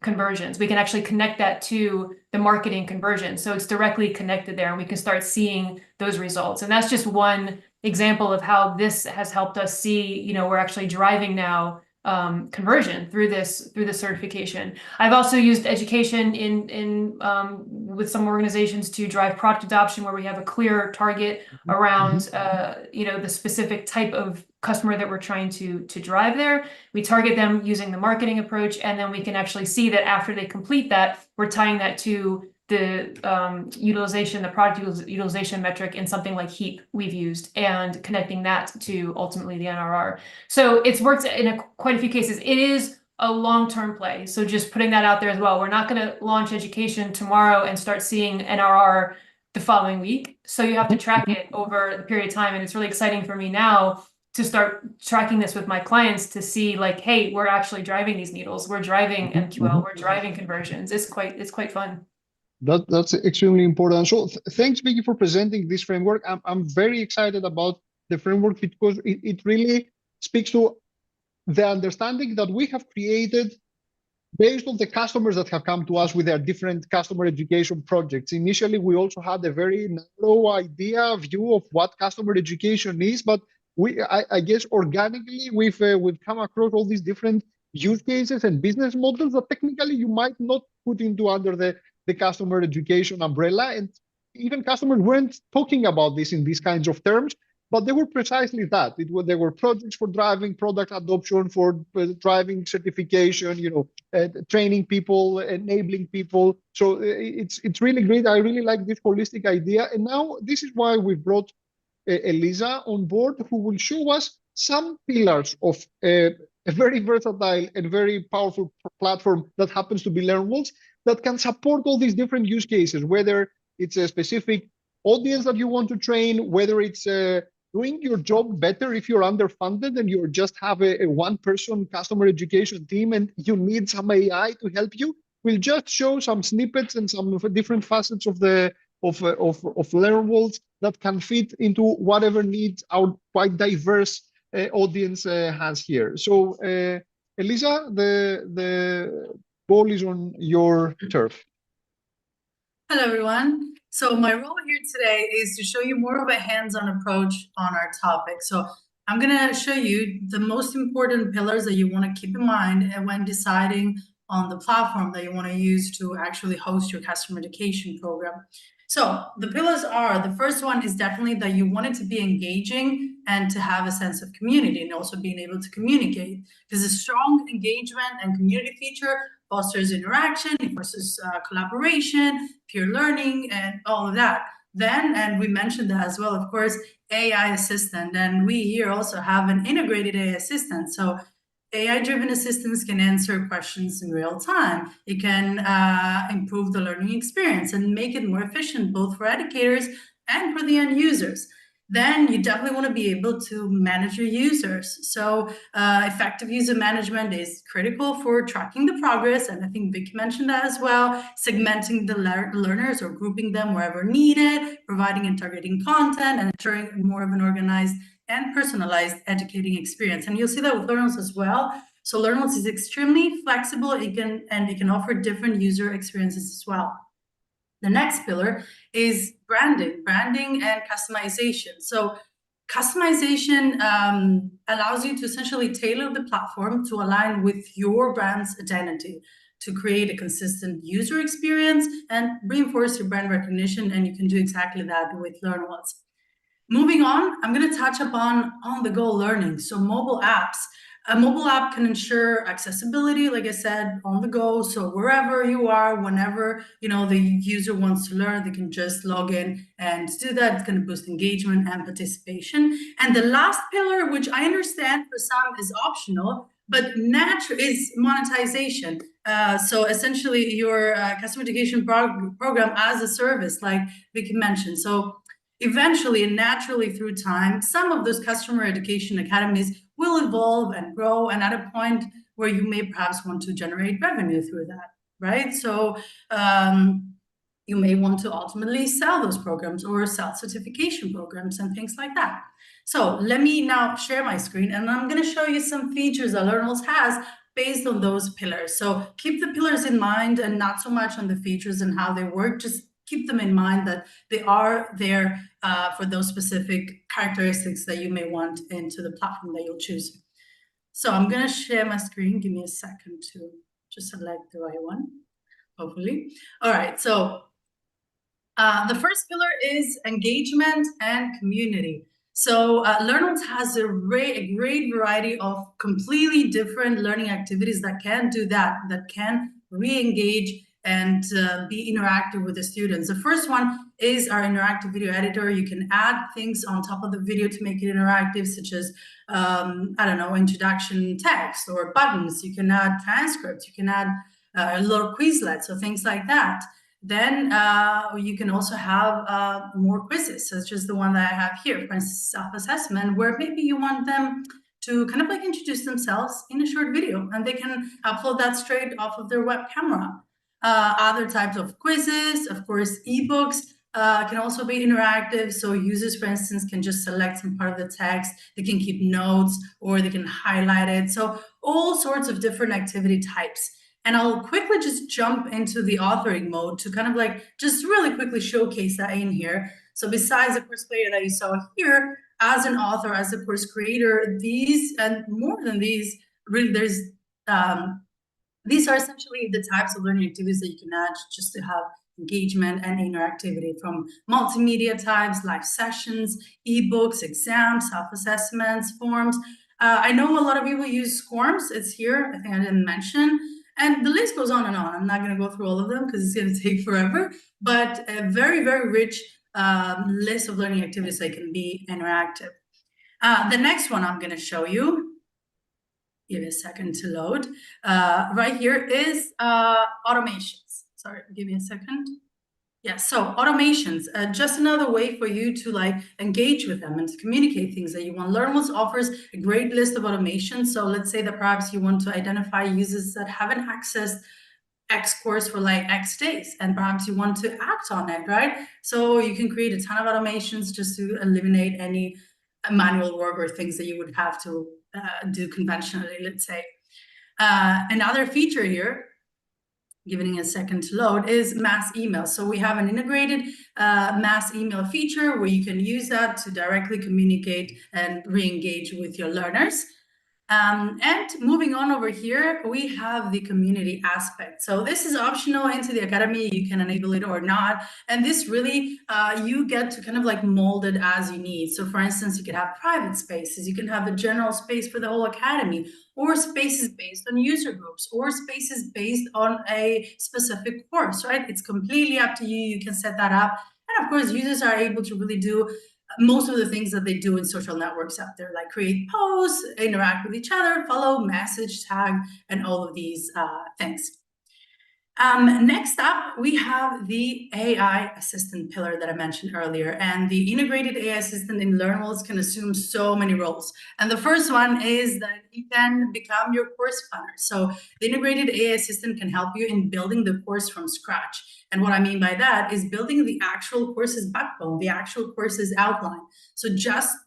conversions. We can actually connect that to the marketing conversion. So it's directly connected there, and we can start seeing those results. And that's just one example of how this has helped us see, we're actually driving now conversion through this certification. I've also used education in with some organizations to drive product adoption, where we have a clear target around the specific type of customer that we're trying to drive there. We target them using the marketing approach, and then we can actually see that after they complete that, we're tying that to the product utilization metric in something like Heap we've used, and connecting that to ultimately the NRR. So it's worked in quite a few cases. It is a long-term play. So just putting that out there as well. We're not going to launch education tomorrow and start seeing NRR the following week. So you have to track it over the period of time. And it's really exciting for me now to start tracking this with my clients to see hey, we're actually driving these needles. We're driving MQL. We're driving conversions. It's quite fun. That's extremely important. So thanks, Vicki, for presenting this framework. I'm very excited about the framework because it really speaks to the understanding that we have created based on the customers that have come to us with their different customer education projects. Initially, we also had a very narrow view of what customer education is, but I guess organically we've come across all these different use cases and business models that technically you might not put into under the customer education umbrella. And even customers weren't talking about this in these kinds of terms, but they were precisely that. There were projects for driving product adoption, for driving certification, training people, enabling people. So it's really great. I really like this holistic idea. And now this is why we brought Elisa on board, who will show us some pillars of a very versatile and very powerful platform that happens to be Learnwalls, that can support all these different use cases, whether it's a specific audience that you want to train, whether it's doing your job better if you're underfunded and you just have a one-person customer education team and you need some AI to help you. We'll just show some snippets and some different facets of Learnwalls that can fit into whatever needs our quite diverse audience has here. So, Elisa, the ball is on your turf. Hello, everyone. So my role here today is to show you more of a hands-on approach on our topic. So I'm going to show you the most important pillars that you want to keep in mind when deciding on the platform that you want to use to actually host your customer education program. So the pillars are, the first one is definitely that you want it to be engaging and to have a sense of community, and also being able to communicate. Because a strong engagement and community feature fosters interaction, it fosters collaboration, peer learning, and all of that. Then, and we mentioned that as well, of course, AI assistant. And we here also have an integrated AI assistant. So AI-driven assistants can answer questions in real time. It can improve the learning experience and make it more efficient, both for educators and for the end users. Then you definitely want to be able to manage your users. So effective user management is critical for tracking the progress, and I think Vicki mentioned that as well, segmenting the learners or grouping them wherever needed, providing and targeting content, and ensuring more of an organized and personalized educating experience. And you'll see that with LearnNotes as well. So LearnNotes is extremely flexible. It can offer different user experiences as well. The next pillar is branding and customization. So customization allows you to essentially tailor the platform to align with your brand's identity, to create a consistent user experience and reinforce your brand recognition. And you can do exactly that with LearnNotes. Moving on, I'm going to touch upon on-the-go learning. So mobile apps. A mobile app can ensure accessibility, like I said, on the go. So wherever you are, whenever the user wants to learn, they can just log in and do that. It's going to boost engagement and participation. And the last pillar, which I understand for some is optional, but natural, is monetization. So essentially, your customer education program as a service, like Vicki mentioned. So eventually and naturally through time, some of those customer education academies will evolve and grow, and at a point where you may perhaps want to generate revenue through that, right? So you may want to ultimately sell those programs or sell certification programs and things like that. So let me now share my screen, and I'm going to show you some features that LearnNotes has based on those pillars. So keep the pillars in mind and not so much on the features and how they work. Just keep them in mind that they are there for those specific characteristics that you may want into the platform that you'll choose. So I'm going to share my screen. Give me a second to just select the right one, hopefully. All right, so the first pillar is engagement and community. So LearnNotes has a great variety of completely different learning activities that can do that can re-engage and be interactive with the students. The first one is our interactive video editor. You can add things on top of the video to make it interactive, such as, I don't know, introduction text or buttons. You can add transcripts. You can add little Quizlets, so things like that. Then you can also have more quizzes, such as the one that I have here, for instance, self-assessment, where maybe you want them to kind of like introduce themselves in a short video, and they can upload that straight off of their web camera. Other types of quizzes, of course, ebooks can also be interactive. So users, for instance, can just select some part of the text. They can keep notes or they can highlight it. So all sorts of different activity types. And I'll quickly just jump into the authoring mode to kind of like just really quickly showcase that in here. So besides the course player that you saw here, as an author, as a course creator, these and more than these, really there's these are essentially the types of learning activities that you can add just to have engagement and interactivity, from multimedia types, live sessions, ebooks, exams, self-assessments, forms. I know a lot of people use SCORMs. It's here. I think I didn't mention. And the list goes on and on. I'm not going to go through all of them because it's going to take forever, but a very, very rich list of learning activities that can be interactive. The next one I'm going to show you, give me a second to load, right here is automations. Sorry, give me a second. Yeah, so automations, just another way for you to like engage with them and to communicate things that you want. LearnNotes offers a great list of automations. So let's say that perhaps you want to identify users that haven't accessed X course for like X days, and perhaps you want to act on it, right? So you can create a ton of automations just to eliminate any manual work or things that you would have to do conventionally, let's say. Another feature here, giving a second to load, is mass email. So we have an integrated mass email feature where you can use that to directly communicate and re-engage with your learners. And moving on over here, we have the community aspect. So this is optional into the academy. You can enable it or not. And this really, you get to kind of like mold it as you need. So for instance, you can have private spaces. You can have a general space for the whole academy, or spaces based on user groups, or spaces based on a specific course, right? It's completely up to you. You can set that up. And of course, users are able to really do most of the things that they do in social networks out there, like create posts, interact with each other, follow, message, tag, and all of these things. Next up, we have the AI assistant pillar that I mentioned earlier, and the integrated AI assistant in Learnwells can assume so many roles. And the first one is that it can become your course planner. So the integrated AI assistant can help you in building the course from scratch. And what I mean by that is building the actual course's backbone, the actual course's outline. So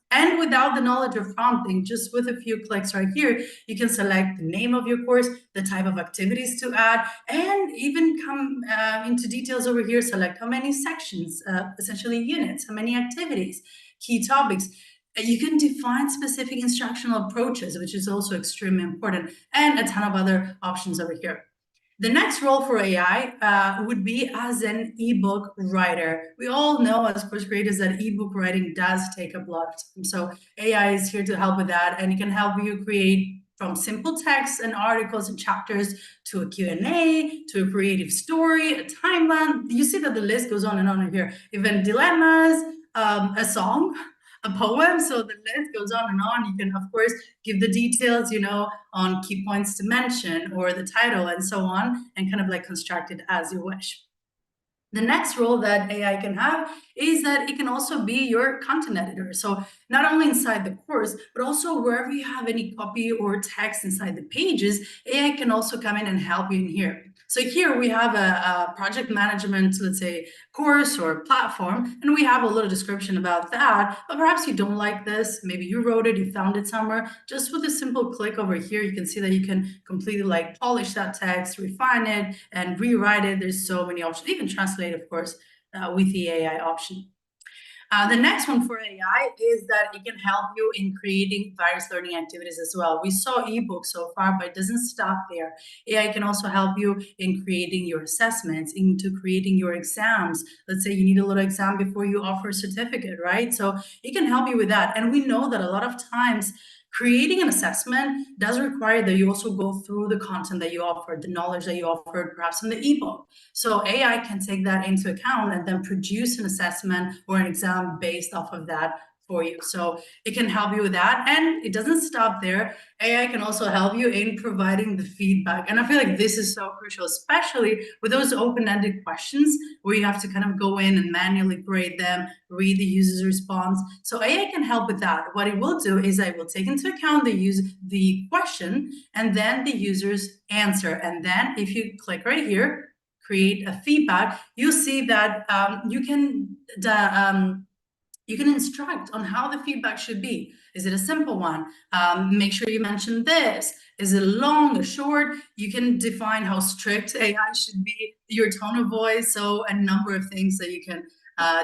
and without the knowledge of prompting, just with a few clicks right here, you can select the name of your course, the type of activities to add, and even come into details over here, select how many sections, essentially units, how many activities, key topics. You can define specific instructional approaches, which is also extremely important, and a ton of other options over here. The next role for AI would be as an ebook writer. We all know as course creators that ebook writing does take up a lot of time. So AI is here to help with that, and it can help you create from simple texts and articles and chapters to a Q&A, to a creative story, a timeline. You see that the list goes on and on here. Even dilemmas, a song, a poem, so the list goes on and on. You can, of course, give the details, on key points to mention or the title and so on, and kind of like construct it as you wish. The next role that AI can have is that it can also be your content editor. So not only inside the course, but also wherever you have any copy or text inside the pages, AI can also come in and help you in here. So here we have a project management, let's say, course or platform, and we have a little description about that. But perhaps you don't like this. Maybe you wrote it, you found it somewhere. Just with a simple click over here, you can see that you can completely like polish that text, refine it, and rewrite it. There's so many options, even translate, of course, with the AI option. The next one for AI is that it can help you in creating various learning activities as well. We saw ebooks so far, but it doesn't stop there. AI can also help you in creating your assessments, into creating your exams. Let's say you need a little exam before you offer a certificate, right? So it can help you with that. And we know that a lot of times creating an assessment does require that you also go through the content that you offered, the knowledge that you offered, perhaps in the ebook. So AI can take that into account and then produce an assessment or an exam based off of that for you. So it can help you with that. And it doesn't stop there. AI can also help you in providing the feedback. And I feel like this is so crucial, especially with those open-ended questions where you have to kind of go in and manually grade them, read the user's response. So AI can help with that. What it will do is it will take into account the question and then the user's answer. And then if you click right here, create a feedback, you'll see that you can instruct on how the feedback should be. Is it a simple one? Make sure you mention this. Is it long or short? You can define how strict AI should be, your tone of voice, so a number of things that you can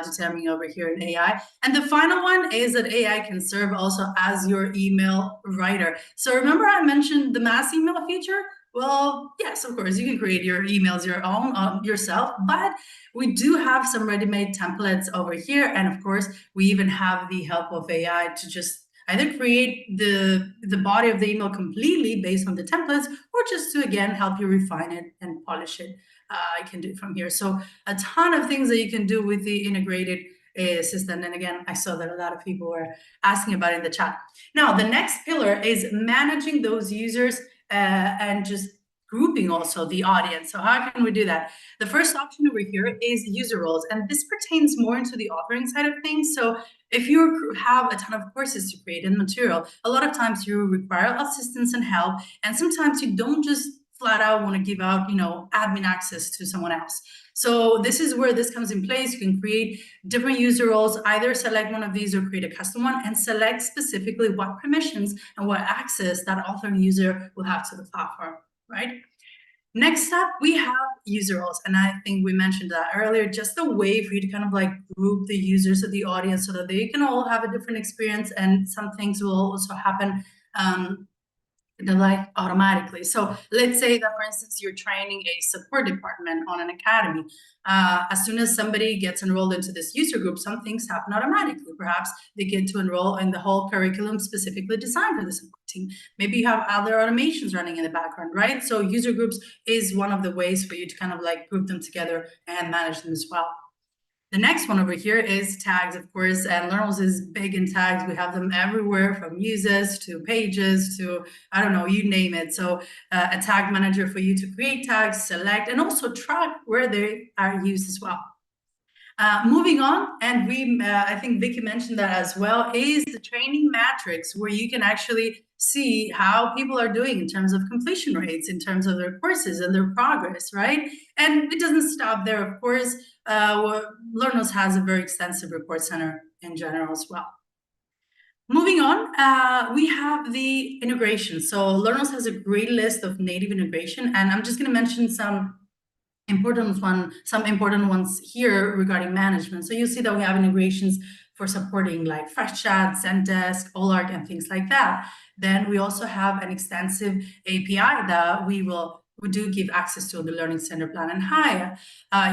determine over here in AI. And the final one is that AI can serve also as your email writer. So remember I mentioned the mass email feature? Well, yes, of course, you can create your emails your own yourself, but we do have some ready-made templates over here. And of course, we even have the help of AI to just either create the body of the email completely based on the templates, or just to, again, help you refine it and polish it. I can do it from here. So a ton of things that you can do with the integrated assistant. And again, I saw that a lot of people were asking about it in the chat. Now, the next pillar is managing those users and just grouping also the audience. So how can we do that? The first option over here is user roles, and this pertains more into the authoring side of things. So if you have a ton of courses to create and material, a lot of times you require assistance and help, and sometimes you don't just flat out want to give out, admin access to someone else. So this is where this comes in place. You can create different user roles, either select one of these or create a custom one, and select specifically what permissions and what access that authoring user will have to the platform, right? Next up, we have user roles. And I think we mentioned that earlier, just a way for you to kind of like group the users of the audience so that they can all have a different experience, and some things will also happen like automatically. So let's say that, for instance, you're training a support department on an academy. As soon as somebody gets enrolled into this user group, some things happen automatically. Perhaps they get to enroll in the whole curriculum specifically designed for the support team. Maybe you have other automations running in the background, right? So user groups is one of the ways for you to kind of like group them together and manage them as well. The next one over here is tags, of course, and Learnals is big in tags. We have them everywhere, from uses to pages to, I don't know, you name it. So a tag manager for you to create tags, select, and also track where they are used as well. Moving on, and I think Vicki mentioned that as well, is the training metrics, where you can actually see how people are doing in terms of completion rates, in terms of their courses and their progress, right? And it doesn't stop there, of course. Learnals has a very extensive report center in general as well. Moving on, we have the integration. So Learnals has a great list of native integration, and I'm just going to mention some important ones here regarding management. So you see that we have integrations for supporting like Freshchat, Zendesk, Olark, and things like that. Then we also have an extensive API that we do give access to the Learning Center Plan and Hire.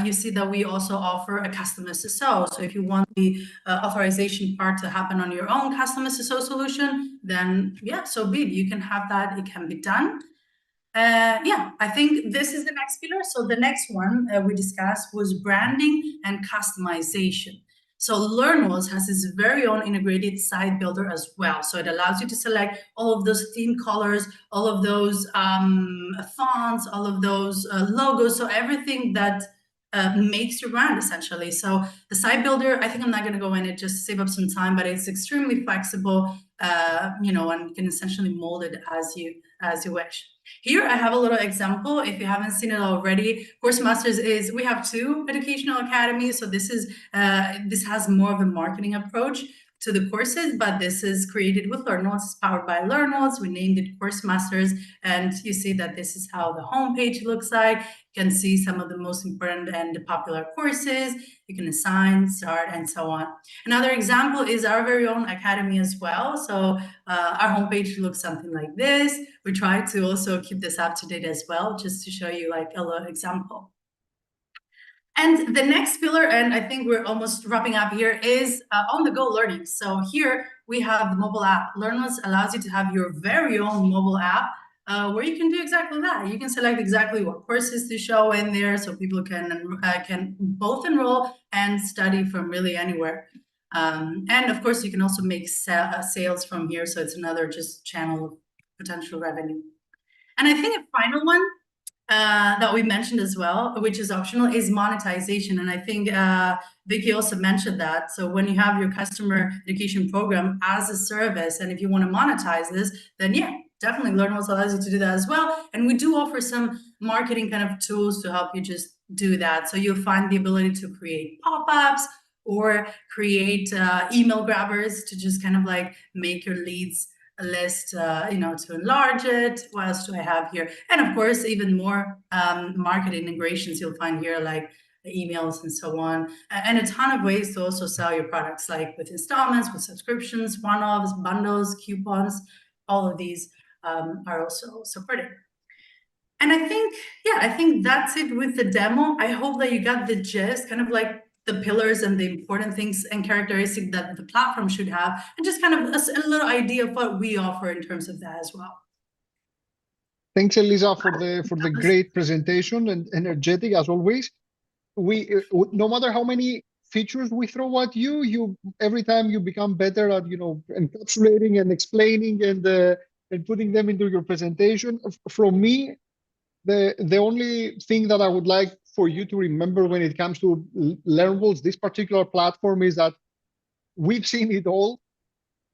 You see that we also offer a custom SSO. So if you want the authorization part to happen on your own custom SSO solution, then yeah, so be it. You can have that. It can be done. Yeah, I think this is the next pillar. So the next one we discussed was branding and customization. So Learnals has its very own integrated site builder as well. So it allows you to select all of those theme colors, all of those fonts, all of those logos. So everything that makes your brand essentially. So the site builder, I think I'm not going to go in it just to save up some time, but it's extremely flexible, you know, and you can essentially mold it as you wish. Here I have a little example. If you haven't seen it already, Course Masters we have 2 educational academies. So this has more of a marketing approach to the courses, but this is created with Learnals, it's powered by Learnals. We named it Course Masters, and you see that this is how the homepage looks like. You can see some of the most important and popular courses. You can assign, start, and so on. Another example is our very own academy as well. So our homepage looks something like this. We try to also keep this up to date as well, just to show you like a little example. And the next pillar, and I think we're almost wrapping up here, is on-the-go learning. So here we have the mobile app. Learnals allows you to have your very own mobile app where you can do exactly that. You can select exactly what courses to show in there, so people can both enroll and study from really anywhere. And of course, you can also make sales from here. So it's another just channel of potential revenue. And I think a final one that we mentioned as well, which is optional, is monetization. And I think Vicki also mentioned that. So when you have your customer education program as a service, and if you want to monetize this, then yeah, definitely Learnals allows you to do that as well. And we do offer some marketing kind of tools to help you just do that. So you'll find the ability to create pop-ups or create email grabbers to just kind of like make your leads list, you know, to enlarge it. What else do I have here? And of course, even more market integrations you'll find here, like the emails and so on, and a ton of ways to also sell your products, like with installments, with subscriptions, one-offs, bundles, coupons. All of these are also supported. And I think that's it with the demo. I hope that you got the gist, kind of like the pillars and the important things and characteristics that the platform should have, and just kind of a little idea of what we offer in terms of that as well. Thanks, Elisa, for the great presentation and energetic as always. We no matter how many features we throw at you, every time you become better at encapsulating and explaining and putting them into your presentation. From me, the only thing that I would like for you to remember when it comes to Learnables, this particular platform, is that we've seen it all.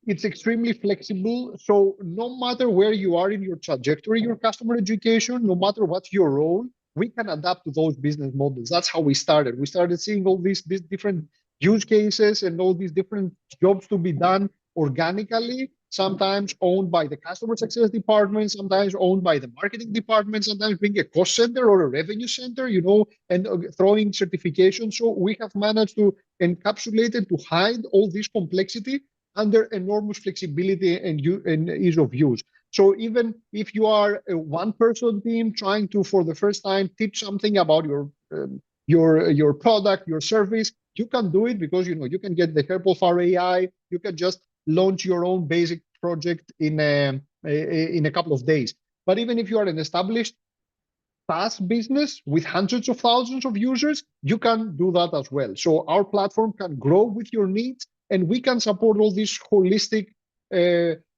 It's extremely flexible. So no matter where you are in your trajectory, your customer education, no matter what your role, we can adapt to those business models. That's how we started. We started seeing all these different use cases and all these different jobs to be done organically, sometimes owned by the customer success department, sometimes owned by the marketing department, sometimes being a cost center or a revenue center, and throwing certification. So we have managed to encapsulate it, to hide all this complexity under enormous flexibility and ease of use. So even if you are a one-person team trying to, for the first time, teach something about your product, your service, you can do it because you can get the help of our AI. You can just launch your own basic project in a couple of days. But even if you are an established SaaS business with hundreds of thousands of users, you can do that as well. So our platform can grow with your needs, and we can support all this holistic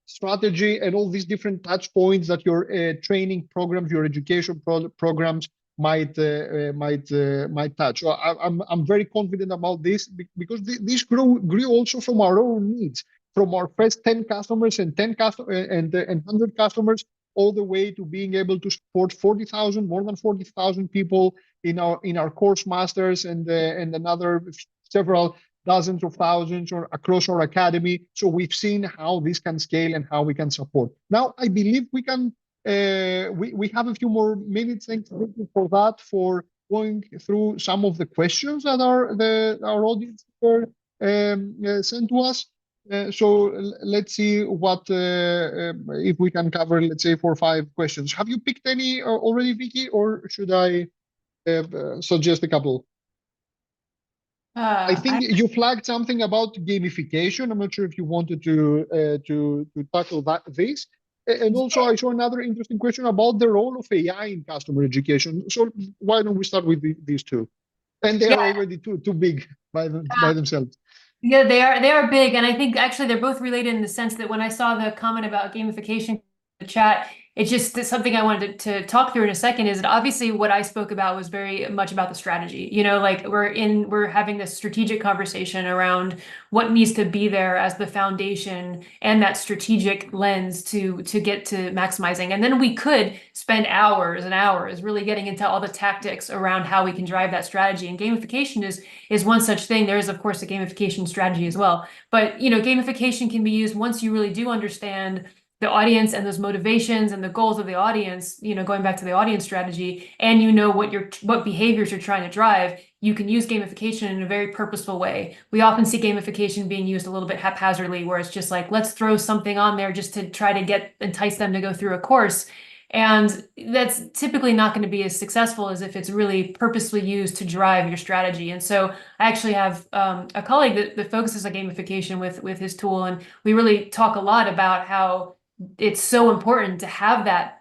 strategy and all these different touch points that your training programs, your education programs might touch. So I'm very confident about this because this grew also from our own needs, from our first 10 customers and 100 customers, all the way to being able to support 40,000, more than 40,000 people in our course masters and another several dozens of thousands or across our academy. So we've seen how this can scale and how we can support. Now, I believe we can. We have a few more minutes. Thanks for that, for going through some of the questions that our audience sent to us. So let's see what if we can cover, let's say, 4 or 5 questions. Have you picked any already, Vicki, or should I suggest a couple? I think you flagged something about gamification. I'm not sure if you wanted to tackle this. And also, I saw another interesting question about the role of AI in customer education. So why don't we start with these two? And they are already too big by themselves. Yeah, they are big, and I think actually they're both related in the sense that when I saw the comment about gamification in the chat, it's just something I wanted to talk through in a second. Is that obviously what I spoke about was very much about the strategy. You know, like we're having this strategic conversation around what needs to be there as the foundation and that strategic lens to get to maximizing. And then we could spend hours and hours really getting into all the tactics around how we can drive that strategy. And gamification is one such thing. There is, of course, a gamification strategy as well. But, you know, gamification can be used once you really do understand the audience and those motivations and the goals of the audience, you know, going back to the audience strategy, and you know what behaviors you're trying to drive, you can use gamification in a very purposeful way. We often see gamification being used a little bit haphazardly, where it's just like, let's throw something on there just to try to entice them to go through a course. And that's typically not going to be as successful as if it's really purposely used to drive your strategy. And so I actually have a colleague that focuses on gamification with his tool, and we really talk a lot about how it's so important to have that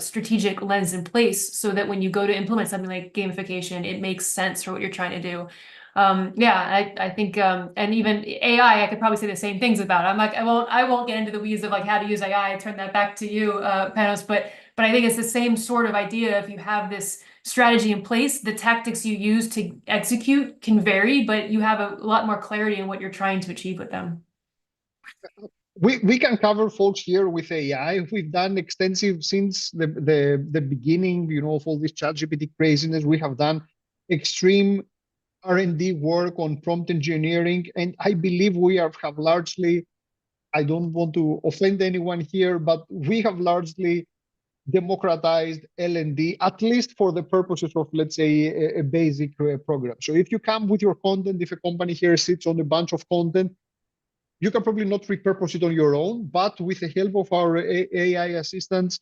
strategic lens in place, so that when you go to implement something like gamification, it makes sense for what you're trying to do. I think, and even AI, I could probably say the same things about. I'm like, I won't get into the weeds of like how to use AI. I turn that back to you, Panos. But I think it's the same sort of idea. If you have this strategy in place, the tactics you use to execute can vary, but you have a lot more clarity in what you're trying to achieve with them. We can cover, folks, here with AI. We've done extensive since the beginning, you know, of all this ChatGPT craziness. We have done extreme R&D work on prompt engineering, and I believe we have largely, I don't want to offend anyone here, but we have largely democratized L&D, at least for the purposes of, let's say, a basic program. So if you come with your content, if a company here sits on a bunch of content, you can probably not repurpose it on your own, but with the help of our AI assistants,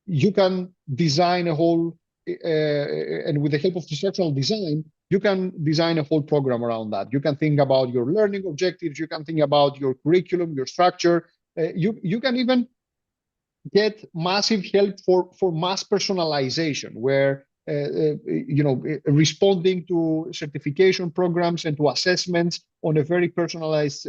you can design a whole, and with the help of structural design, you can design a whole program around that. You can think about your learning objectives. You can think about your curriculum, your structure. You can even get massive help for mass personalization, where responding to certification programs and to assessments on a very personalized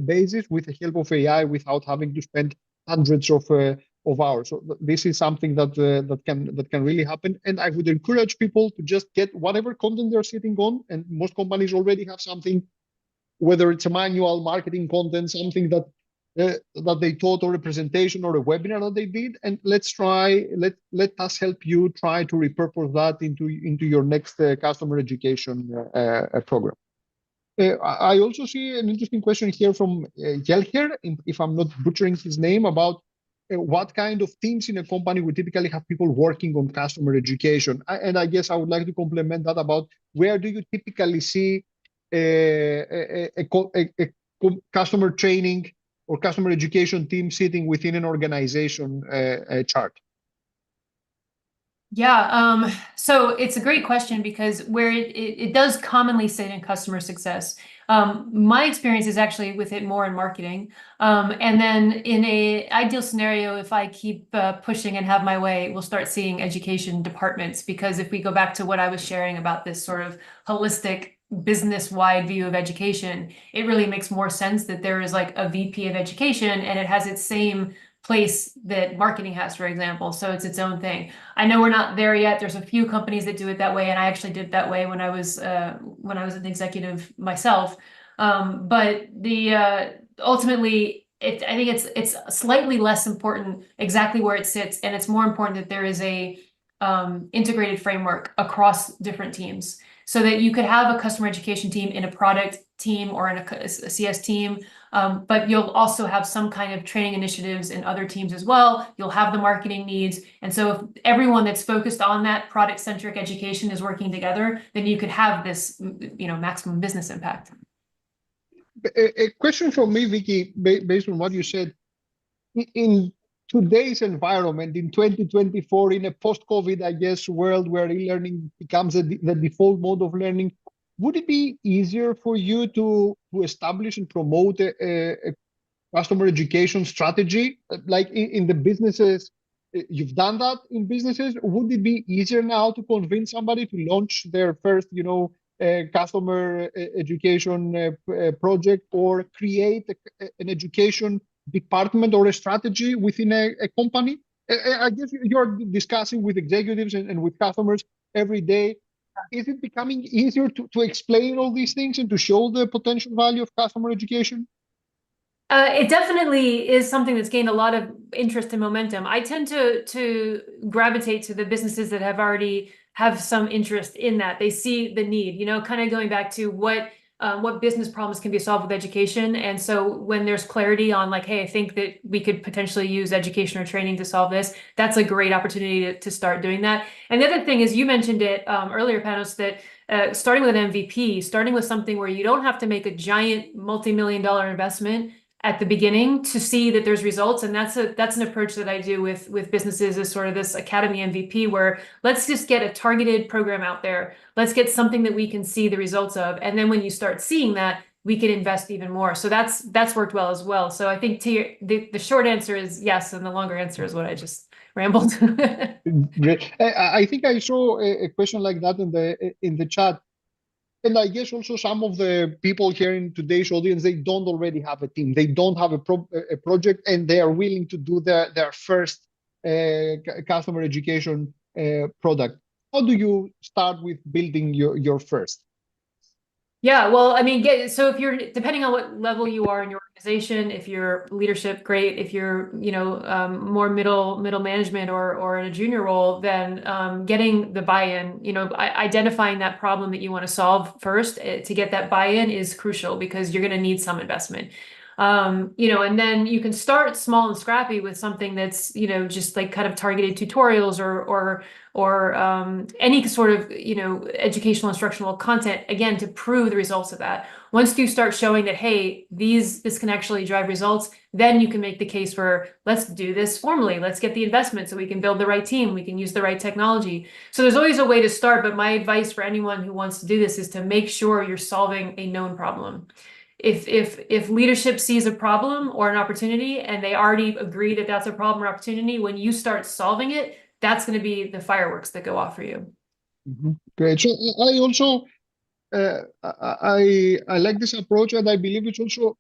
basis with the help of AI, without having to spend hundreds of hours. So this is something that can really happen. And I would encourage people to just get whatever content they're sitting on. And most companies already have something, whether it's a manual, marketing content, something that they taught, or a presentation or a webinar that they did, and let us help you try to repurpose that into your next customer education program. I also see an interesting question here from Jelher, if I'm not butchering his name, about what kind of teams in a company would typically have people working on customer education. And I guess I would like to complement that about where do you typically see a customer training or customer education team sitting within an organization chart? Yeah, so it's a great question, because where it does commonly sit in customer success. My experience is actually with it more in marketing. And then in a ideal scenario, if I keep pushing and have my way, we'll start seeing education departments, because if we go back to what I was sharing about this sort of holistic business-wide view of education, it really makes more sense that there is like a VP of education and it has its same place that marketing has, for example. So it's its own thing. I know we're not there yet. There's a few companies that do it that way, and I actually did it that way when I was an executive myself. But the ultimately, I think it's slightly less important exactly where it sits, and it's more important that there is a integrated framework across different teams, so that you could have a customer education team in a product team or in a CS team. But you'll also have some kind of training initiatives in other teams as well. You'll have the marketing needs. And so if everyone that's focused on that product-centric education is working together, then you could have this, maximum business impact. A question from me, Vicky, based on what you said. In today's environment, in 2024, in a post-COVID, I guess, world where e-learning becomes the default mode of learning, would it be easier for you to establish and promote a customer education strategy, like in the businesses? You've done that in businesses. Would it be easier now to convince somebody to launch their first, customer education project, or create an education department or a strategy within a company? I guess you're discussing with executives and with customers every day. Is it becoming easier to explain all these things and to show the potential value of customer education? It definitely is something that's gained a lot of interest and momentum. I tend to gravitate to the businesses that already have some interest in that. They see the need, kind of going back to what business problems can be solved with education. And so when there's clarity on like, hey, I think that we could potentially use education or training to solve this, that's a great opportunity to start doing that. And the other thing is, you mentioned it earlier, Panos, that starting with an MVP, starting with something where you don't have to make a giant multi-million-dollar investment at the beginning to see that there's results. And that's an approach that I do with businesses, is sort of this academy MVP, where let's just get a targeted program out there. Let's get something that we can see the results of. And then when you start seeing that, we can invest even more. So that's worked well as well. So I think the short answer is yes, and the longer answer is what I just rambled. Great. I think I saw a question like that in the chat. And I guess also some of the people here in today's audience, they don't already have a team. They don't have a project, and they are willing to do their first customer education product. How do you start with building your first? Yeah, well, I mean, so if you're, depending on what level you are in your organization, if you're leadership, great. If you're, more middle management or in a junior role, then getting the buy-in, identifying that problem that you want to solve first to get that buy-in is crucial, because you're going to need some investment. And then you can start small and scrappy with something that's, just like kind of targeted tutorials or any sort of, educational instructional content, again, to prove the results of that. Once you start showing that, hey, this can actually drive results, then you can make the case for, let's do this formally. Let's get the investment so we can build the right team. We can use the right technology. So there's always a way to start. But my advice for anyone who wants to do this is to make sure you're solving a known problem. If leadership sees a problem or an opportunity and they already agree that that's a problem or opportunity, when you start solving it, that's going to be the fireworks that go off for you. Mm-hmm. Great. So I also I like this approach, and I believe it's also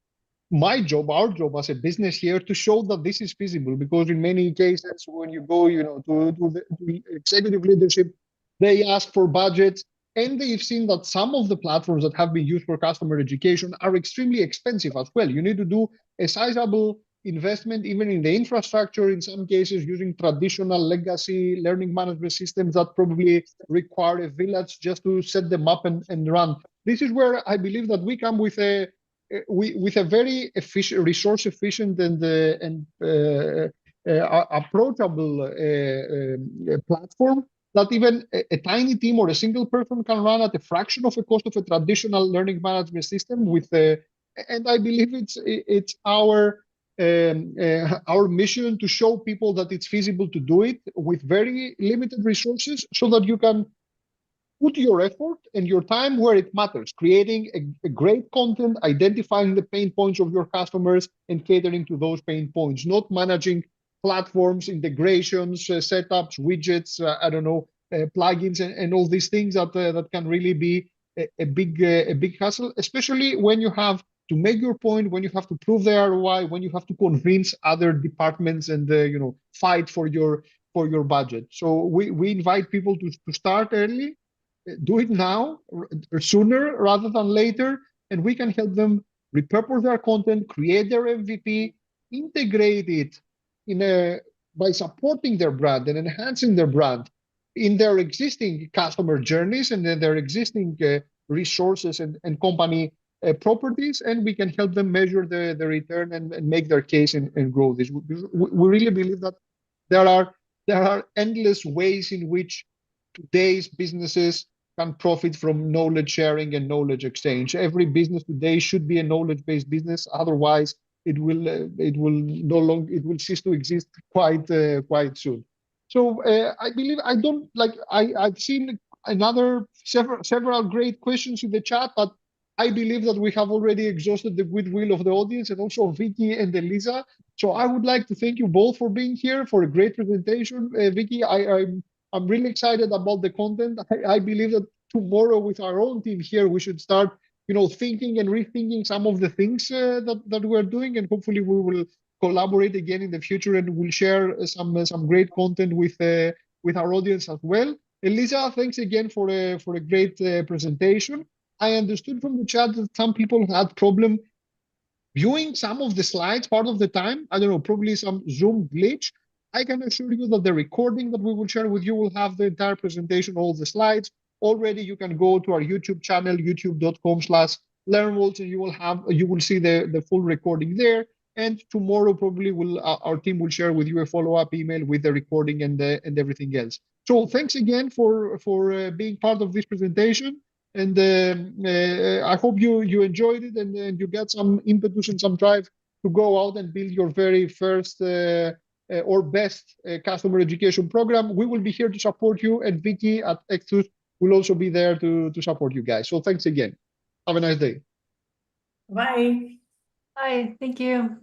my job, our job as a business here, to show that this is feasible. Because in many cases, when you go, to the executive leadership, they ask for budgets, and they've seen that some of the platforms that have been used for customer education are extremely expensive as well. You need to do a sizable investment, even in the infrastructure, in some cases using traditional legacy learning management systems that probably require a village just to set them up and run. This is where I believe that we come with a very efficient, resource efficient and approachable platform that even a tiny team or a single person can run at a fraction of the cost of a traditional learning management system. And I believe it's our mission to show people that it's feasible to do it with very limited resources, so that you can put your effort and your time where it matters, creating a great content, identifying the pain points of your customers and catering to those pain points, not managing platforms, integrations, setups, widgets, I don't know, plugins and all these things that can really be a big hassle, especially when you have to make your point, when you have to prove the ROI, when you have to convince other departments and fight for your budget. So we invite people to start early, do it now, sooner rather than later, and we can help them repurpose their content, create their MVP, integrate it by supporting their brand and enhancing their brand in their existing customer journeys and in their existing resources and company properties, and we can help them measure the return and make their case and grow this. We really believe that there are endless ways in which today's businesses can profit from knowledge sharing and knowledge exchange. Every business today should be a knowledge-based business. Otherwise, it will cease to exist quite soon. So I believe I've seen several great questions in the chat, but I believe that we have already exhausted the goodwill of the audience and also Vicki and Elisa. So I would like to thank you both for being here for a great presentation. Vicki, I'm really excited about the content. I believe that tomorrow with our own team here, we should start, thinking and rethinking some of the things that we're doing, and hopefully we will collaborate again in the future and we'll share some great content with our audience as well. Elisa, thanks again for a great presentation. I understood from the chat that some people had problem viewing some of the slides part of the time. I don't know, probably some Zoom glitch. I can assure you that the recording that we will share with you will have the entire presentation, all the slides. Already you can go to our YouTube channel, youtube.com/learnworlds, and you will see the full recording there. And tomorrow probably our team will share with you a follow-up email with the recording and everything else. So thanks again for being part of this presentation. And I hope you enjoyed it and you got some impetus and some drive to go out and build your very first or best customer education program. We will be here to support you, and Vicki at Extus will also be there to support you guys. So thanks again. Have a nice day. Bye. Bye. Thank you.